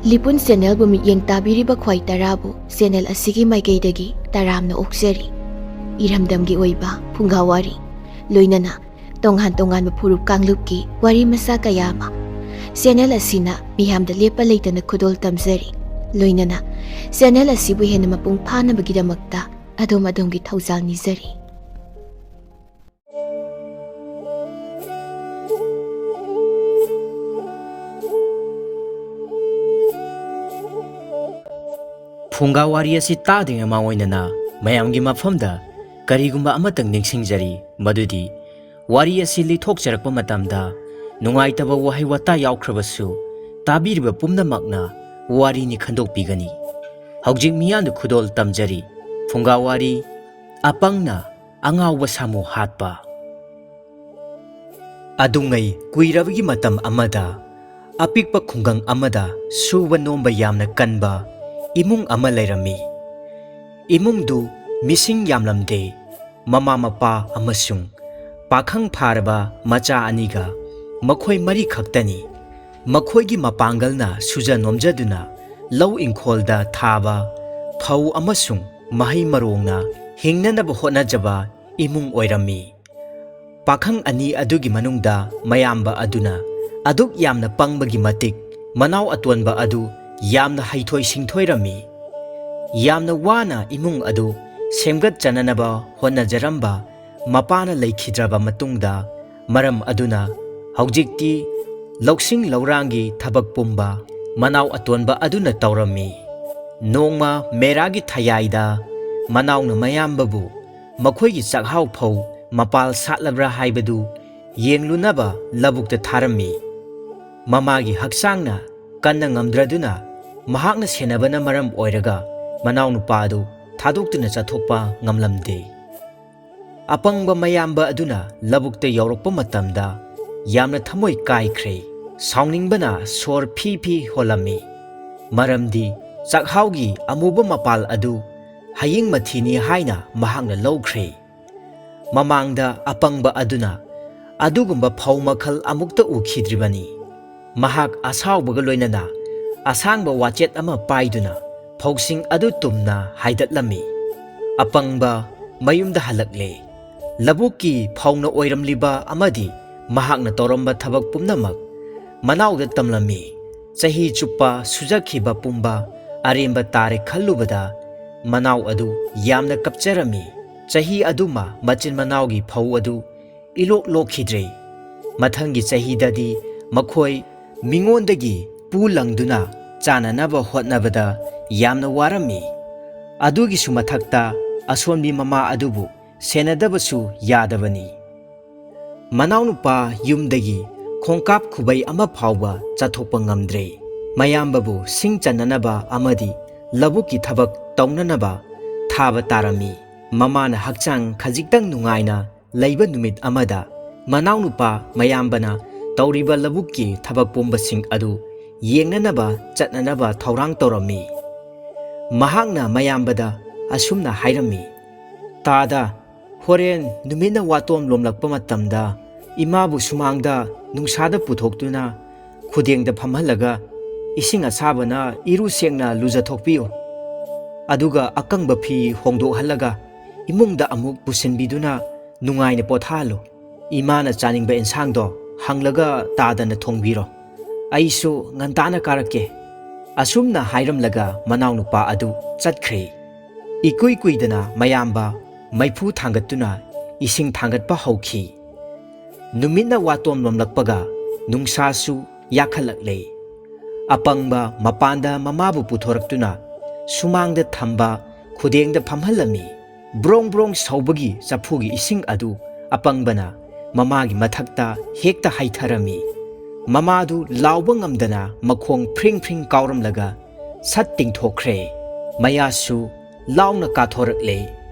ꯂꯤꯄꯨꯟ ꯆꯦꯅꯦꯜꯕꯨ ꯃꯤꯠꯌꯦꯡ ꯇꯥꯕꯤꯔꯤꯕ ꯈ꯭ꯋꯥꯏ ꯇꯔꯥꯕꯨ ꯆꯦꯅꯦꯜ ꯑꯁꯤꯒꯤ ꯃꯥꯏꯀꯩꯗꯒꯤ ꯇꯔꯥꯝꯅ ꯑꯣꯛꯆꯔꯤ꯫ ꯏꯔꯝꯗꯝꯒꯤ ꯑꯣꯏꯕ ꯐꯨꯡꯒꯥꯋꯥꯔꯤ ꯂꯣꯏꯅꯅ ꯇꯣꯉꯥꯟ ꯇꯣꯉꯥꯟꯕ ꯐꯨꯔꯨꯞ ꯀꯥꯡꯂꯨꯞꯀꯤ ꯋꯥꯔꯤ ꯃꯆꯥ ꯀꯌꯥ ꯑꯃ ꯆꯦꯅꯦꯜ ꯑꯁꯤꯅ ꯃꯤꯌꯥꯝꯗ ꯂꯦꯞꯄ ꯂꯩꯇꯅ ꯈꯨꯗꯣꯜ ꯇꯝꯖꯔꯤ꯫ ꯂꯣꯏꯅꯅ ꯆꯦꯅꯦꯜ ꯑꯁꯤꯕꯨ ꯍꯦꯟꯅ ꯃꯄꯨꯡ ꯐꯥꯅꯕꯒꯤꯗꯃꯛꯇ ꯑꯗꯣꯝꯒꯤ ꯊꯧꯖꯥꯜ ꯅꯤꯖꯔꯤ꯫ ꯐꯨꯡꯒꯥꯋꯥꯔꯤ ꯑꯁꯤ ꯇꯥꯗ꯭ꯔꯤꯉꯩ ꯃꯃꯥꯡ ꯃꯌꯥꯝꯒꯤ ꯃꯐꯝꯗ ꯀꯔꯤꯒꯨꯝꯕ ꯑꯃꯇꯪ ꯅꯤꯡꯁꯤꯡꯖꯔꯤ, ꯃꯗꯨꯗꯤ ꯋꯥꯔꯤ ꯑꯁꯤ ꯂꯤꯊꯣꯛꯆꯔꯛꯄ ꯃꯇꯝꯗ ꯅꯨꯡꯉꯥꯏꯇꯕ ꯋꯥꯍꯩ ꯋꯥꯇꯥ ꯌꯥꯎꯈ꯭ꯔꯕꯁꯨ ꯇꯥꯕꯤꯔꯤꯕ ꯄꯨꯝꯅꯃꯛꯅ ꯋꯥꯔꯤꯅꯤ ꯈꯟꯗꯣꯛꯄꯤꯒꯅꯤ꯫ ꯍꯧꯖꯤꯛ ꯃꯤꯌꯥꯝꯗ ꯈꯨꯗꯣꯜ ꯇꯝꯖꯔꯤ ꯐꯨꯡꯒꯥꯋꯥꯔꯤ ꯑꯄꯪꯅ ꯑꯉꯥꯎꯕ ꯁꯥꯃꯨ ꯍꯥꯠꯄ꯫ ꯑꯗꯨꯉꯩ ꯀꯨꯏꯔꯕꯒꯤ ꯃꯇꯝ ꯑꯃꯗ ꯑꯄꯤꯛꯄ ꯈꯨꯡꯒꯪ ꯑꯃꯗ ꯁꯨꯕ ꯅꯣꯝꯕ ꯌꯥꯝꯅ ꯀꯟꯕ ꯏꯃꯨꯡ ꯑꯃ ꯂꯩꯔꯝꯃꯤ꯫ ꯏꯃꯨꯡꯗꯨ ꯃꯤꯁꯤꯡ ꯌꯥꯝꯂꯝꯗꯦ꯫ ꯃꯃꯥ ꯃꯄꯥ ꯑꯃꯁꯨꯡ ꯄꯥꯈꯪ ꯐꯥꯔꯕ ꯃꯆꯥ ꯑꯅꯤꯒ ꯃꯈꯣꯏ ꯃꯔꯤ ꯈꯛꯇꯅꯤ꯫ ꯃꯈꯣꯏꯒꯤ ꯃꯄꯥꯡꯒꯜꯅ ꯁꯨꯖ ꯅꯣꯝꯖꯗꯨꯅ ꯂꯧ ꯏꯪꯈꯣꯜꯗ ꯊꯥꯕ ꯐꯧ ꯑꯃꯁꯨꯡ ꯃꯍꯩ ꯃꯔꯣꯡꯅ ꯍꯤꯡꯅꯅꯕ ꯍꯣꯠꯅꯖꯕ ꯏꯃꯨꯡ ꯑꯣꯏꯔꯝꯃꯤ꯫ ꯄꯥꯈꯪ ꯑꯅꯤ ꯑꯗꯨꯒꯤ ꯃꯅꯨꯡꯗ ꯃꯌꯥꯝꯕ ꯑꯗꯨꯅ ꯑꯗꯨꯛ ꯌꯥꯝꯅ ꯄꯪꯕꯒꯤ ꯃꯇꯤꯛ ꯃꯅꯥꯎ ꯑꯇꯣꯟꯕ ꯑꯗꯨ ꯌꯥꯝꯅ ꯍꯩꯊꯣꯏ ꯁꯤꯡꯊꯣꯏꯔꯝꯃꯤ꯫ ꯌꯥꯝꯅ ꯋꯥꯅ ꯏꯃꯨꯡ ꯑꯗꯨ ꯁꯦꯝꯒꯠꯆꯅꯅꯕ ꯍꯣꯠꯅꯖꯔꯝꯕ ꯃꯄꯥꯅ ꯂꯩꯈꯤꯗ꯭ꯔꯕ ꯃꯇꯨꯡꯗ ꯃꯔꯝ ꯑꯗꯨꯅ ꯍꯧꯖꯤꯛꯇꯤ ꯂꯧꯁꯤꯡ ꯂꯧꯔꯥꯡꯒꯤ ꯊꯕꯛ ꯄꯨꯝꯕ ꯃꯅꯥꯎ ꯑꯇꯣꯟꯕ ꯑꯗꯨꯅ ꯇꯧꯔꯝꯃꯤ꯫ ꯅꯣꯡꯃ ꯃꯦꯔꯥꯒꯤ ꯊꯌꯥꯏꯗ ꯃꯅꯥꯎꯅ ꯃꯌꯥꯝꯕꯕꯨ ꯃꯈꯣꯏꯒꯤ ꯆꯥꯛꯍꯥꯎ ꯐꯧ ꯃꯄꯥꯜ ꯁꯥꯠꯂꯕ꯭ꯔꯥ ꯍꯥꯏꯕꯗꯨ ꯌꯦꯡꯂꯨꯅꯕ ꯂꯧꯕꯨꯛꯇ ꯊꯥꯔꯝꯃꯤ꯫ ꯃꯃꯥꯒꯤ ꯍꯛꯆꯥꯡꯅ ꯀꯟꯅ ꯉꯝꯗ꯭ꯔꯗꯨꯅ ꯃꯍꯥꯛꯅ ꯁꯦꯟꯅꯕꯅ ꯃꯔꯝ ꯑꯣꯏꯔꯒ ꯃꯅꯥꯎꯅꯨꯄꯥ ꯑꯗꯨ ꯊꯥꯗꯣꯛꯇꯨꯅ ꯆꯠꯊꯣꯛꯄ ꯉꯝꯂꯝꯗꯦ꯫ ꯑꯄꯪꯕ ꯃꯌꯥꯝꯕ ꯑꯗꯨꯅ ꯂꯧꯕꯨꯛꯇ ꯌꯧꯔꯛꯄ ꯃꯇꯝꯗ ꯌꯥꯝꯅ ꯊꯃꯣꯏ ꯀꯥꯏꯈ꯭ꯔꯦ꯫ ꯁꯥꯎꯅꯤꯡꯕꯅ ꯁꯣꯔ ꯐꯤ ꯐꯤ ꯍꯣꯜꯂꯝꯃꯤ, ꯃꯔꯝꯗꯤ ꯆꯥꯛꯍꯥꯎꯒꯤ ꯑꯃꯨꯕ ꯃꯄꯥꯜ ꯑꯗꯨ ꯍꯌꯤꯡ ꯃꯊꯤꯅꯤ ꯍꯥꯏꯅ ꯃꯍꯥꯛꯅ ꯂꯧꯈ꯭ꯔꯦ꯫ ꯃꯃꯥꯡꯗ ꯑꯄꯪꯕ ꯑꯗꯨꯅ ꯑꯗꯨꯒꯨꯝꯕ ꯐꯧ ꯃꯈꯜ ꯑꯃꯨꯛꯇ ꯎꯈꯤꯗ꯭ꯔꯤꯕꯅꯤ꯫ ꯃꯍꯥꯛ ꯑꯁꯥꯎꯕꯒ ꯂꯣꯏꯅꯅ ꯑꯁꯥꯡꯕ ꯋꯥꯆꯦꯠ ꯑꯃ ꯄꯥꯏꯗꯨꯅ ꯐꯧꯁꯤꯡ ꯑꯗꯨ ꯇꯨꯝꯅ ꯍꯥꯏꯗꯠꯂꯝꯃꯤ꯫ ꯑꯄꯪꯕ ꯃꯌꯨꯝꯗ ꯍꯜꯂꯛꯂꯦ꯫ ꯂꯧꯕꯨꯛꯀꯤ ꯐꯧꯅ ꯑꯣꯏꯔꯝꯂꯤꯕ ꯑꯃꯗꯤ ꯃꯍꯥꯛꯅ ꯇꯧꯔꯝꯕ ꯊꯕꯛ ꯄꯨꯝꯅꯃꯛ ꯃꯅꯥꯎꯗ ꯇꯝꯂꯝꯃꯤ꯫ ꯆꯍꯤ ꯆꯨꯞꯄ ꯁꯨꯖꯈꯤꯕ ꯄꯨꯝꯕ ꯑꯔꯦꯝꯕ ꯇꯥꯔꯦ ꯈꯜꯂꯨꯕꯗ ꯃꯅꯥꯎ ꯑꯗꯨ ꯌꯥꯝꯅ ꯀꯞꯆꯔꯝꯃꯤ꯫ ꯆꯍꯤ ꯑꯗꯨꯃ ꯃꯆꯤꯟ ꯃꯅꯥꯎꯒꯤ ꯐꯧ ꯑꯗꯨ ꯏꯂꯣꯛ ꯂꯣꯛꯈꯤꯗ꯭ꯔꯦ꯫ ꯃꯊꯪꯒꯤ ꯆꯍꯤꯗꯗꯤ ꯃꯈꯣꯏ ꯃꯤꯉꯣꯟꯗꯒꯤ ꯄꯨ ꯂꯪꯗꯨꯅ ꯆꯥꯅꯅꯕ ꯍꯣꯠꯅꯕꯗ ꯌꯥꯝꯅ ꯋꯥꯔꯝꯃꯤ꯫ ꯑꯗꯨꯒꯤꯁꯨ ꯃꯊꯛꯇ ꯑꯁꯣꯟꯕꯤ ꯃꯃꯥ ꯑꯗꯨꯕꯨ ꯁꯦꯟꯅꯗꯕꯁꯨ ꯌꯥꯗꯕꯅꯤ꯫ ꯃꯅꯥꯎꯅꯨꯄꯥ ꯌꯨꯝꯗꯒꯤ ꯈꯣꯡꯀꯥꯞ ꯈꯨꯕꯩ ꯑꯃ ꯐꯥꯎꯕ ꯆꯠꯊꯣꯛꯄ ꯉꯝꯗ꯭ꯔꯦ꯫ ꯃꯌꯥꯝꯕꯕꯨ ꯁꯤꯡ ꯆꯟꯅꯅꯕ ꯑꯃꯗꯤ ꯂꯧꯕꯨꯛꯀꯤ ꯊꯕꯛ ꯇꯧꯅꯅꯕ ꯊꯥꯕ ꯇꯥꯔꯝꯃꯤ꯫ ꯃꯃꯥꯅ ꯍꯛꯆꯥꯡ ꯈꯖꯤꯛꯇꯪ ꯅꯨꯡꯉꯥꯏꯅ ꯂꯩꯕ ꯅꯨꯃꯤꯠ ꯑꯃꯗ ꯃꯅꯥꯎꯅꯨꯄꯥ ꯃꯌꯥꯝꯕꯅ ꯇꯧꯔꯤꯕ ꯂꯧꯕꯨꯛꯀꯤ ꯊꯕꯛ ꯄꯨꯝꯕꯁꯤꯡ ꯑꯗꯨ ꯌꯦꯡꯅꯅꯕ ꯆꯠꯅꯅꯕ ꯊꯧꯔꯥꯡ ꯇꯧꯔꯝꯃꯤ꯫ ꯃꯍꯥꯛꯅ ꯃꯌꯥꯝꯕꯗ ꯑꯁꯨꯝꯅ ꯍꯥꯏꯔꯝꯃꯤ, "ꯇꯥꯗ, ꯍꯣꯔꯦꯟ ꯅꯨꯃꯤꯠꯅ ꯋꯥꯇꯣꯝ ꯂꯣꯝꯂꯛꯄ ꯃꯇꯝꯗ ꯏꯃꯥꯕꯨ ꯁꯨꯃꯥꯡꯗ ꯅꯨꯡꯁꯥꯗ ꯄꯨꯊꯣꯛꯇꯨꯅ ꯈꯨꯗꯦꯡꯗ ꯐꯝꯍꯜꯂꯒ ꯏꯁꯤꯡ ꯑꯁꯥꯕꯅ ꯏꯔꯨ ꯁꯦꯡꯅ ꯂꯨꯖꯊꯣꯛꯄꯤꯌꯨ꯫ ꯑꯗꯨꯒ ꯑꯀꯪꯕ ꯐꯤ ꯍꯣꯡꯗꯣꯛꯍꯜꯂꯒ ꯏꯃꯨꯡꯗ ꯑꯃꯨꯛ ꯄꯨꯁꯤꯟꯕꯤꯗꯨꯅ ꯅꯨꯡꯉꯥꯏꯅ ꯄꯣꯊꯥꯍꯜꯂꯨ꯫ ꯏꯃꯥꯅ ꯆꯥꯅꯤꯡꯕ ꯑꯦꯟꯁꯥꯡꯗꯣ ꯍꯪꯂꯒ ꯇꯥꯗꯅ ꯊꯣꯡꯕꯤꯔꯣ꯫ ꯑꯩꯁꯨ ꯉꯟꯇꯥꯅ ꯀꯥꯔꯛꯀꯦ." ꯑꯁꯨꯝꯅ ꯍꯥꯏꯔꯝꯂꯒ ꯃꯅꯥꯎꯅꯨꯄꯥ ꯑꯗꯨ ꯆꯠꯈ꯭ꯔꯦ꯫ ꯏꯀꯨꯏ ꯀꯨꯏꯗꯅ ꯃꯌꯥꯝꯕ ꯃꯩꯐꯨ ꯊꯥꯡꯒꯠꯇꯨꯅ ꯏꯁꯤꯡ ꯊꯥꯡꯒꯠꯄ ꯍꯧꯈꯤ꯫ ꯅꯨꯃꯤꯠꯅ ꯋꯥꯇꯣꯝ ꯂꯣꯝꯂꯛꯄꯒ ꯅꯨꯡꯁꯥꯁꯨ ꯌꯥꯛꯈꯠꯂꯛꯂꯦ꯫ ꯑꯄꯪꯕ ꯃꯄꯥꯟꯗ ꯃꯃꯥꯕꯨ ꯄꯨꯊꯣꯔꯛꯇꯨꯅ ꯁꯨꯃꯥꯡꯗ ꯊꯝꯕ ꯈꯨꯗꯦꯡꯗ ꯐꯝꯍꯜꯂꯝꯃꯤ꯫ ꯕ꯭ꯔꯣꯡ ꯕ꯭ꯔꯣꯡ ꯁꯧꯕꯒꯤ ꯆꯐꯨꯒꯤ ꯏꯁꯤꯡ ꯑꯗꯨ ꯑꯄꯪꯕꯅ ꯃꯃꯥꯒꯤ ꯃꯊꯛꯇ ꯍꯦꯛꯇ ꯍꯩꯊꯔꯝꯃꯤ꯫ ꯃꯃꯥꯗꯨ ꯂꯥꯎꯕ ꯉꯝꯗꯅ ꯃꯈꯣꯡ ꯐ꯭ꯔꯤꯡ ꯐ꯭ꯔꯤꯡ ꯀꯥꯎꯔꯝꯂꯒ ꯁꯠ ꯇꯤꯡꯊꯣꯛꯈ꯭ꯔꯦ꯫ ꯃꯌꯥꯁꯨ ꯂꯥꯎꯅ ꯀꯥꯊꯣꯔꯛꯂꯦ꯫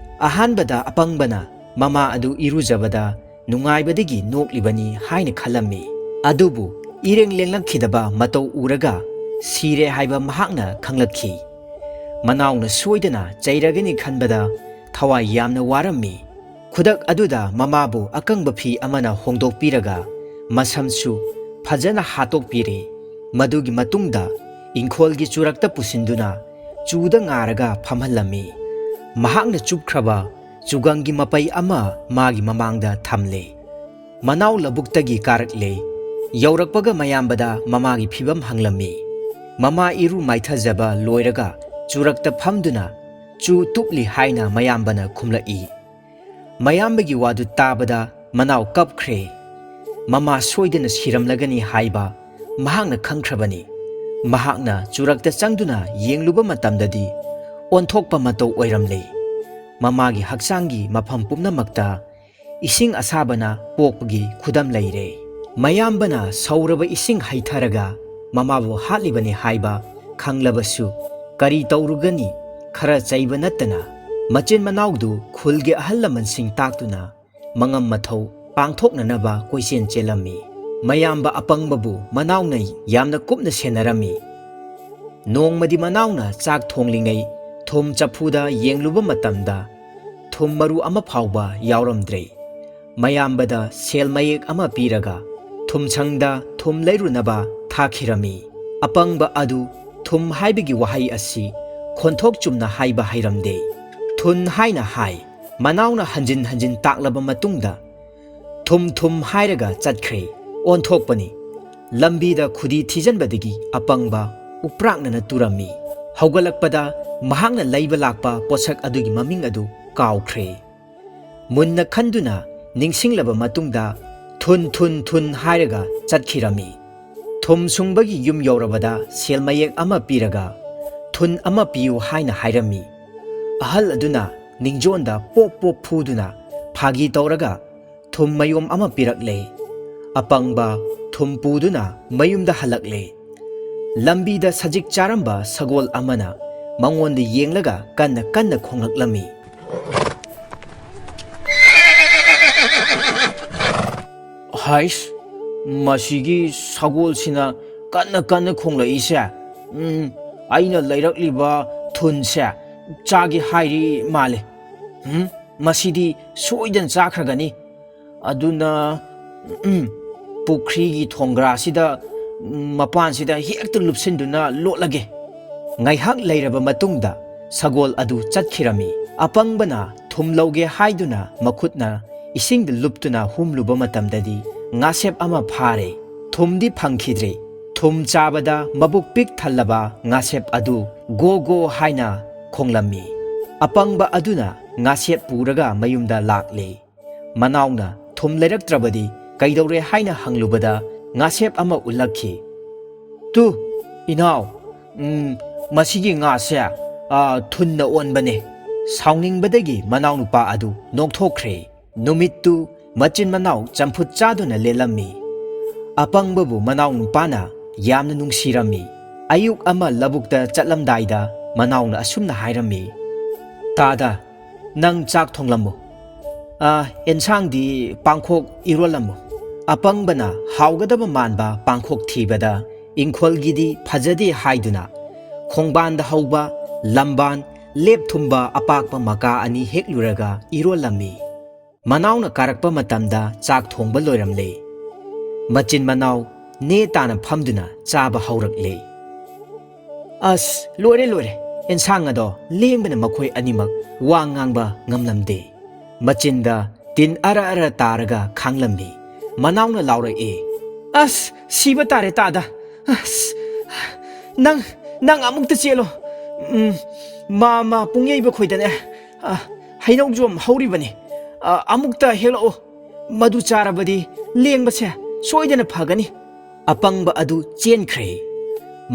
ꯑꯍꯥꯟꯕꯗ ꯑꯄꯪꯕꯅ ꯃꯃꯥ ꯑꯗꯨ ꯏꯔꯨꯖꯕꯗ ꯅꯨꯡꯉꯥꯏꯕꯗꯒꯤ ꯅꯣꯛꯂꯤꯕꯅꯤ ꯍꯥꯏꯅ ꯈꯜꯂꯝꯃꯤ꯫ ꯑꯗꯨꯕꯨ ꯏꯔꯦꯡ ꯂꯦꯡꯂꯛꯈꯤꯗꯕ ꯃꯇꯧ ꯎꯔꯒ ꯁꯤꯔꯦ ꯍꯥꯏꯕ ꯃꯍꯥꯛꯅ ꯈꯪꯂꯛꯈꯤ꯫ ꯃꯅꯥꯎꯅ ꯁꯣꯏꯗꯅ ꯆꯩꯔꯒꯅꯤ ꯈꯟꯕꯗ ꯊꯋꯥꯏ ꯌꯥꯝꯅ ꯋꯥꯔꯝꯃꯤ꯫ ꯈꯨꯗꯛ ꯑꯗꯨꯗ ꯃꯃꯥꯕꯨ ꯑꯀꯪꯕ ꯐꯤ ꯑꯃꯅ ꯍꯣꯡꯗꯣꯛꯄꯤꯔꯒ ꯃꯁꯝꯁꯨ ꯐꯖꯅ ꯍꯥꯠꯇꯣꯛꯄꯤꯔꯦ꯫ ꯃꯗꯨꯒꯤ ꯃꯇꯨꯡꯗ ꯏꯪꯈꯣꯜꯒꯤ ꯆꯨꯔꯛꯇ ꯄꯨꯁꯤꯟꯗꯨꯅ ꯆꯨꯗ ꯉꯥꯔꯒ ꯐꯝꯍꯜꯂꯝꯃꯤ꯫ ꯃꯍꯥꯛꯅ ꯆꯨꯞꯈ꯭ꯔꯕ ꯆꯨꯒꯪꯒꯤ ꯃꯄꯩ ꯑꯃ ꯃꯥꯒꯤ ꯃꯃꯥꯡꯗ ꯊꯝꯂꯦ꯫ ꯃꯅꯥꯎ ꯂꯧꯕꯨꯛꯇꯒꯤ ꯀꯥꯔꯛꯂꯦ꯫ ꯌꯧꯔꯛꯄꯒ ꯃꯌꯥꯝꯕꯗ ꯃꯃꯥꯒꯤ ꯐꯤꯕꯝ ꯍꯪꯂꯝꯃꯤ꯫ ꯃꯃꯥ ꯏꯔꯨ ꯃꯥꯏꯊꯖꯕ ꯂꯣꯏꯔꯒ ꯆꯨꯔꯛꯇ ꯐꯝꯗꯨꯅ ꯆꯨ ꯇꯨꯞꯂꯤ ꯍꯥꯏꯅ ꯃꯌꯥꯝꯕꯅ ꯈꯨꯝꯂꯛꯏ꯫ ꯃꯌꯥꯝꯕꯒꯤ ꯋꯥꯗꯨ ꯇꯥꯕꯗ ꯃꯅꯥꯎ ꯀꯞꯈ꯭ꯔꯦ꯫ ꯃꯃꯥ ꯁꯣꯏꯗꯅ ꯁꯤꯔꯝꯂꯒꯅꯤ ꯍꯥꯏꯕ ꯃꯍꯥꯛꯅ ꯈꯪꯈ꯭ꯔꯕꯅꯤ꯫ ꯃꯍꯥꯛꯅ ꯆꯨꯔꯛꯇ ꯆꯪꯗꯨꯅ ꯌꯦꯡꯂꯨꯕ ꯃꯇꯝꯗꯗꯤ ꯑꯣꯟꯊꯣꯛꯄ ꯃꯇꯧ ꯑꯣꯏꯔꯝꯂꯦ꯫ ꯃꯃꯥꯒꯤ ꯍꯛꯆꯥꯡꯒꯤ ꯃꯐꯝ ꯄꯨꯝꯅꯃꯛꯇ ꯏꯁꯤꯡ ꯑꯁꯥꯕꯅ ꯄꯣꯛꯄꯒꯤ ꯈꯨꯗꯝ ꯂꯩꯔꯦ꯫ ꯃꯌꯥꯝꯕꯅ ꯁꯧꯔꯕ ꯏꯁꯤꯡ ꯍꯩꯊꯔꯒ ꯃꯃꯥꯕꯨ ꯍꯥꯠꯂꯤꯕꯅꯤ ꯍꯥꯏꯕ ꯈꯪꯂꯕꯁꯨ ꯀꯔꯤ ꯇꯧꯔꯨꯒꯅꯤ, ꯈꯔ ꯆꯩꯕ ꯅꯠꯇꯅ ꯃꯆꯤꯟ ꯃꯅꯥꯎꯗꯨ ꯈꯨꯜꯒꯤ ꯑꯍꯜ ꯂꯃꯟꯁꯤꯡ ꯇꯥꯛꯇꯨꯅ ꯃꯉꯝ ꯃꯊꯧ ꯄꯥꯡꯊꯣꯛꯅꯅꯕ ꯀꯣꯏꯆꯦꯟ ꯆꯦꯜꯂꯝꯃꯤ꯫ ꯃꯌꯥꯝꯕ ꯑꯄꯪꯕꯕꯨ ꯃꯅꯥꯎꯅ ꯌꯥꯝꯅ ꯀꯨꯞꯅ ꯁꯦꯟꯅꯔꯝꯃꯤ꯫ ꯅꯣꯡꯃꯗꯤ ꯃꯅꯥꯎꯅ ꯆꯥꯛ ꯊꯣꯡꯂꯤꯉꯩ ꯊꯨꯝ ꯆꯐꯨꯗ ꯌꯦꯡꯂꯨꯕ ꯃꯇꯝꯗ ꯊꯨꯝ ꯃꯔꯨ ꯑꯃ ꯐꯥꯎꯕ ꯌꯥꯎꯔꯝꯗ꯭ꯔꯦ꯫ ꯃꯌꯥꯝꯕꯗ ꯁꯦꯜ ꯃꯌꯦꯛ ꯑꯃ ꯄꯤꯔꯒ ꯊꯨꯝꯁꯪꯗ ꯊꯨꯝ ꯂꯩꯔꯨꯅꯕ ꯊꯥꯈꯤꯔꯝꯃꯤ꯫ ꯑꯄꯪꯕ ꯑꯗꯨ ꯊꯨꯝ ꯍꯥꯏꯕꯒꯤ ꯋꯥꯍꯩ ꯑꯁꯤ ꯈꯣꯟꯊꯣꯛ ꯆꯨꯝꯅ ꯍꯥꯏꯕ ꯍꯩꯔꯝꯗꯦ꯫ ꯊꯨꯟ ꯍꯥꯏꯅ ꯍꯥꯏ꯫ ꯃꯅꯥꯎꯅ ꯍꯟꯖꯤꯟ ꯍꯟꯖꯤꯟ ꯇꯥꯛꯂꯕ ꯃꯇꯨꯡꯗ ꯊꯨꯝ ꯊꯨꯝ ꯍꯥꯏꯔꯒ ꯆꯠꯈ꯭ꯔꯦ꯫ ꯑꯣꯟꯊꯣꯛꯄꯅꯤ꯫ ꯂꯝꯕꯤꯗ ꯈꯨꯗꯤ ꯊꯤꯖꯟꯕꯗꯒꯤ ꯑꯄꯪꯕ ꯎꯄ꯭ꯔꯥꯛꯅꯅ ꯇꯨꯔꯝꯃꯤ꯫ ꯍꯧꯒꯠꯂꯛꯄꯗ ꯃꯍꯥꯛꯅ ꯂꯩꯕ ꯂꯥꯛꯄ ꯄꯣꯠꯁꯛ ꯑꯗꯨꯒꯤ ꯃꯃꯤꯡ ꯑꯗꯨ ꯀꯥꯎꯈ꯭ꯔꯦ꯫ ꯃꯨꯟꯅ ꯈꯟꯗꯨꯅ ꯅꯤꯡꯁꯤꯡꯂꯕ ꯃꯇꯨꯡꯗ ꯊꯨꯟ ꯊꯨꯟ ꯊꯨꯟ ꯍꯥꯏꯔꯒ ꯆꯠꯈꯤꯔꯝꯃꯤ꯫ ꯊꯨꯝ ꯁꯨꯡꯕꯒꯤ ꯌꯨꯝ ꯌꯧꯔꯕꯗ ꯁꯦꯜ ꯃꯌꯦꯛ ꯑꯃ ꯄꯤꯔꯒ ꯊꯨꯟ ꯑꯃ ꯄꯤꯌꯨ ꯍꯥꯏꯅ ꯍꯥꯏꯔꯝꯃꯤ꯫ ꯑꯍꯜ ꯑꯗꯨꯅ ꯅꯤꯡꯖꯣꯟꯗ ꯄꯣꯞ ꯄꯣꯞ ꯐꯨꯗꯨꯅ ꯐꯥꯒꯤ ꯇꯧꯔꯒ ꯊꯨꯝ ꯃꯌꯣꯝ ꯑꯃ ꯄꯤꯔꯛꯂꯦ꯫ ꯑꯄꯪꯕ ꯊꯨꯝ ꯄꯨꯗꯨꯅ ꯃꯌꯨꯝꯗ ꯍꯜꯂꯛꯂꯦ꯫ ꯂꯝꯕꯤꯗ ꯁꯖꯤꯛ ꯆꯥꯔꯝꯕ ꯁꯒꯣꯜ ꯑꯃꯅ ꯃꯉꯣꯟꯗ ꯌꯦꯡꯂꯒ ꯀꯟꯅ ꯀꯟꯅ ꯈꯣꯡꯂꯛꯂꯝꯃꯤ꯫ ꯍꯥꯏꯁ, ꯃꯁꯤꯒꯤ ꯁꯒꯣꯜꯁꯤꯅ ꯀꯟꯅ ꯀꯟꯅ ꯈꯣꯡꯂꯛꯏꯁꯦ, ꯑꯩꯅ ꯂꯩꯔꯛꯂꯤꯕ ꯊꯨꯟꯁꯦ ꯆꯥꯒꯦ ꯍꯥꯏꯔꯤ ꯃꯥꯜꯂꯦ꯫ ꯃꯁꯤꯗꯤ ꯁꯣꯏꯗꯅ ꯆꯥꯈ꯭ꯔꯒꯅꯤ꯫ ꯑꯗꯨꯅ ꯄꯨꯈ꯭ꯔꯤꯒꯤ ꯊꯣꯡꯒ꯭ꯔꯥꯁꯤꯗ ꯃꯄꯥꯟꯁꯤꯗ ꯍꯦꯛꯇ ꯂꯨꯞꯁꯤꯟꯗꯨꯅ ꯂꯣꯠꯂꯒꯦ꯫ ꯉꯥꯏꯍꯥꯛ ꯂꯩꯔꯕ ꯃꯇꯨꯡꯗ ꯁꯒꯣꯜ ꯑꯗꯨ ꯆꯠꯈꯤꯔꯝꯃꯤ꯫ ꯑꯄꯪꯕꯅ ꯊꯨꯝ ꯂꯧꯒꯦ ꯍꯥꯏꯗꯨꯅ ꯃꯈꯨꯠꯅ ꯏꯁꯤꯡꯗ ꯂꯨꯞꯇꯨꯅ ꯍꯨꯝꯂꯨꯕ ꯃꯇꯝꯗꯗꯤ ꯉꯥꯁꯦꯞ ꯑꯃ ꯐꯥꯔꯦ꯫ ꯊꯨꯝꯗꯤ ꯐꯪꯈꯤꯗ꯭ꯔꯦ꯫ ꯊꯨꯝ ꯆꯥꯕꯗ ꯃꯕꯨꯛ ꯄꯤꯛ ꯊꯜꯂꯕ ꯉꯥꯁꯦꯞ ꯑꯗꯨ ꯒꯣ ꯒꯣ ꯍꯥꯏꯅ ꯈꯣꯡꯂꯝꯃꯤ꯫ ꯑꯄꯪꯕ ꯑꯗꯨꯅ ꯉꯥꯁꯦꯞ ꯄꯨꯔꯒ ꯃꯌꯨꯝꯗ ꯂꯥꯛꯂꯦ꯫ ꯃꯅꯥꯎꯅ ꯊꯨꯝ ꯂꯩꯔꯛꯇ꯭ꯔꯕꯗꯤ ꯀꯩꯗꯧꯔꯦ ꯍꯥꯏꯅ ꯍꯪꯂꯨꯕꯗ ꯉꯥꯁꯦꯞ ꯑꯃ ꯎꯠꯂꯛꯈꯤ꯫ ꯇꯨ ꯏꯅꯥꯎ, ꯃꯁꯤꯒꯤ ꯉꯥꯁꯦ ꯊꯨꯟꯅ ꯑꯣꯟꯕꯅꯦ꯫ ꯁꯥꯎꯅꯤꯡꯕꯗꯒꯤ ꯃꯅꯥꯎꯅꯨꯄꯥ ꯑꯗꯨ ꯅꯣꯛꯊꯣꯛꯈ꯭ꯔꯦ꯫ ꯅꯨꯃꯤꯠꯇꯨ ꯃꯆꯤꯟ ꯃꯅꯥꯎ ꯆꯝꯐꯨꯠ ꯆꯥꯗꯨꯅ ꯂꯦꯜꯂꯝꯃꯤ꯫ ꯑꯄꯪꯕꯕꯨ ꯃꯅꯥꯎꯅꯨꯄꯥꯅ ꯌꯥꯝꯅ ꯅꯨꯡꯁꯤꯔꯝꯃꯤ꯫ ꯑꯌꯨꯛ ꯑꯃ ꯂꯧꯕꯨꯛꯇ ꯆꯠꯂꯝꯗꯥꯏꯗ ꯃꯅꯥꯎꯅ ꯑꯁꯨꯝꯅ ꯍꯥꯏꯔꯝꯃꯤ꯫ ꯇꯥꯗ, ꯅꯪ ꯆꯥꯛ ꯊꯣꯡꯂꯝꯃꯨ꯫ ꯑꯦꯟꯁꯥꯡꯗꯤ ꯄꯥꯡꯈꯣꯛ ꯏꯔꯣꯜꯂꯝꯃꯨ꯫ ꯑꯄꯪꯕꯅ ꯍꯥꯎꯒꯗꯕ ꯃꯥꯟꯕ ꯄꯥꯡꯈꯣꯛ ꯊꯤꯕꯗ ꯏꯪꯈꯣꯜꯒꯤꯗꯤ ꯐꯖꯗꯦ ꯍꯥꯏꯗꯨꯅ ꯈꯣꯡꯕꯥꯟꯗ ꯍꯧꯕ ꯂꯝꯕꯥꯟ ꯂꯦꯞ ꯊꯨꯝꯕ ꯑꯄꯥꯛꯄ ꯃꯀꯥ ꯑꯅꯤ ꯍꯦꯛꯂꯨꯔꯒ ꯏꯔꯣꯜꯂꯝꯃꯤ꯫ ꯃꯅꯥꯎꯅ ꯀꯥꯔꯛꯄ ꯃꯇꯝꯗ ꯆꯥꯛ ꯊꯣꯡꯕ ꯂꯣꯏꯔꯝꯂꯦ꯫ ꯃꯆꯤꯟ ꯃꯅꯥꯎ ꯅꯦ ꯇꯥꯅ ꯐꯝꯗꯨꯅ ꯆꯥꯕ ꯍꯧꯔꯛꯂꯦ꯫ ꯑꯁ, ꯂꯣꯏꯔꯦ ꯂꯣꯏꯔꯦ! ꯑꯦꯟꯁꯥꯡ ꯑꯗꯣ ꯂꯦꯡꯕꯅ ꯃꯈꯣꯏ ꯑꯅꯤꯃꯛ ꯋꯥ ꯉꯥꯡꯕ ꯉꯝꯂꯝꯗꯦ꯫ ꯃꯆꯤꯟꯗ ꯇꯤꯟ ꯑꯔ ꯑꯔ ꯇꯥꯔꯒ ꯈꯥꯡꯂꯝꯃꯤ꯫ ꯃꯅꯥꯎꯅ ꯂꯥꯎꯔꯛꯑꯦ꯫ ꯑꯁ, ꯁꯤꯕ ꯇꯥꯔꯦ ꯇꯥꯗ! ꯑꯁ, ꯅꯪ ꯑꯃꯨꯛꯇ ꯆꯦꯜꯂꯣ꯫ ꯃꯥ ꯄꯨꯡꯌꯩꯕ ꯈꯣꯏꯗꯅꯦ ꯍꯩꯅꯧꯖꯣꯝ ꯍꯧꯔꯤꯕꯅꯤ꯫ ꯑꯃꯨꯛꯇ ꯍꯦꯛꯂꯛꯑꯣ꯫ ꯃꯗꯨ ꯆꯥꯔꯕꯗꯤ ꯂꯦꯡꯕꯁꯦ ꯁꯣꯏꯗꯅ ꯐꯒꯅꯤ꯫ ꯑꯄꯪꯕ ꯑꯗꯨ ꯆꯦꯟꯈ꯭ꯔꯦ꯫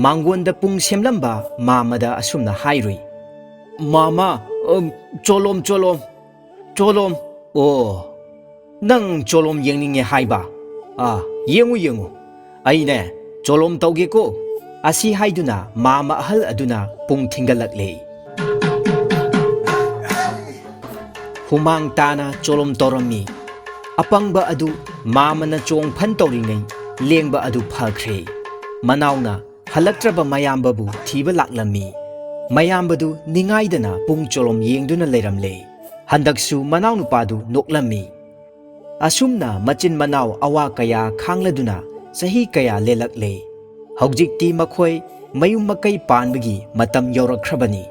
ꯃꯥꯡꯒꯣꯟꯗ ꯄꯨꯡ ꯁꯦꯝꯂꯝꯕ ꯃꯥꯃꯗ ꯑꯁꯨꯝꯅ ꯍꯥꯏꯔꯨꯏ꯫ ꯃꯥꯃꯥ, ꯆꯣꯂꯣꯝ ꯆꯣꯂꯣꯝ ꯆꯣꯂꯣꯝ꯫ ꯑꯣ, ꯅꯪ ꯆꯣꯂꯣꯝ ꯌꯦꯡꯅꯤꯡꯉꯦ ꯍꯥꯏꯕ? ꯌꯦꯡꯉꯨ ꯌꯦꯡꯉꯨ, ꯑꯩꯅꯦ ꯆꯣꯂꯣꯝ ꯇꯧꯒꯦꯀꯣ꯫ ꯑꯁꯤ ꯍꯥꯏꯗꯨꯅ ꯃꯥꯃ ꯑꯍꯜ ꯑꯗꯨꯅ ꯄꯨꯡ ꯊꯤꯡꯒꯠꯂꯛꯂꯦ꯫ ꯍꯨꯃꯥꯡ ꯇꯥꯅ ꯆꯣꯂꯣꯝ ꯇꯧꯔꯝꯃꯤ꯫ ꯑꯄꯪꯕ ꯑꯗꯨ ꯃꯥꯃꯅ ꯆꯣꯡ ꯐꯟ ꯇꯧꯔꯤꯉꯩ ꯂꯦꯡꯕ ꯑꯗꯨ ꯐꯈ꯭ꯔꯦ꯫ ꯃꯅꯥꯎꯅ ꯍꯜꯂꯛꯇ꯭ꯔꯕ ꯃꯌꯥꯝꯕꯕꯨ ꯊꯤꯕ ꯂꯥꯛꯂꯝꯃꯤ꯫ ꯃꯌꯥꯝꯕꯗꯨ ꯅꯤꯡꯉꯥꯏꯗꯅ ꯄꯨꯡ ꯆꯣꯂꯣꯝ ꯌꯦꯡꯗꯨꯅ ꯂꯩꯔꯝꯂꯦ꯫ ꯍꯟꯗꯛꯁꯨ ꯃꯅꯥꯎꯅꯨꯄꯥꯗꯨ ꯅꯣꯛꯂꯝꯃꯤ꯫ ꯑꯁꯨꯝꯅ ꯃꯆꯤꯟ ꯃꯅꯥꯎ ꯑꯋꯥ ꯀꯌꯥ ꯈꯥꯡꯂꯗꯨꯅ ꯆꯍꯤ ꯀꯌꯥ ꯂꯦꯜꯂꯛꯂꯦ꯫ Hꯧjikti makhoi mayum makai panbagi matam yaurakhrabani.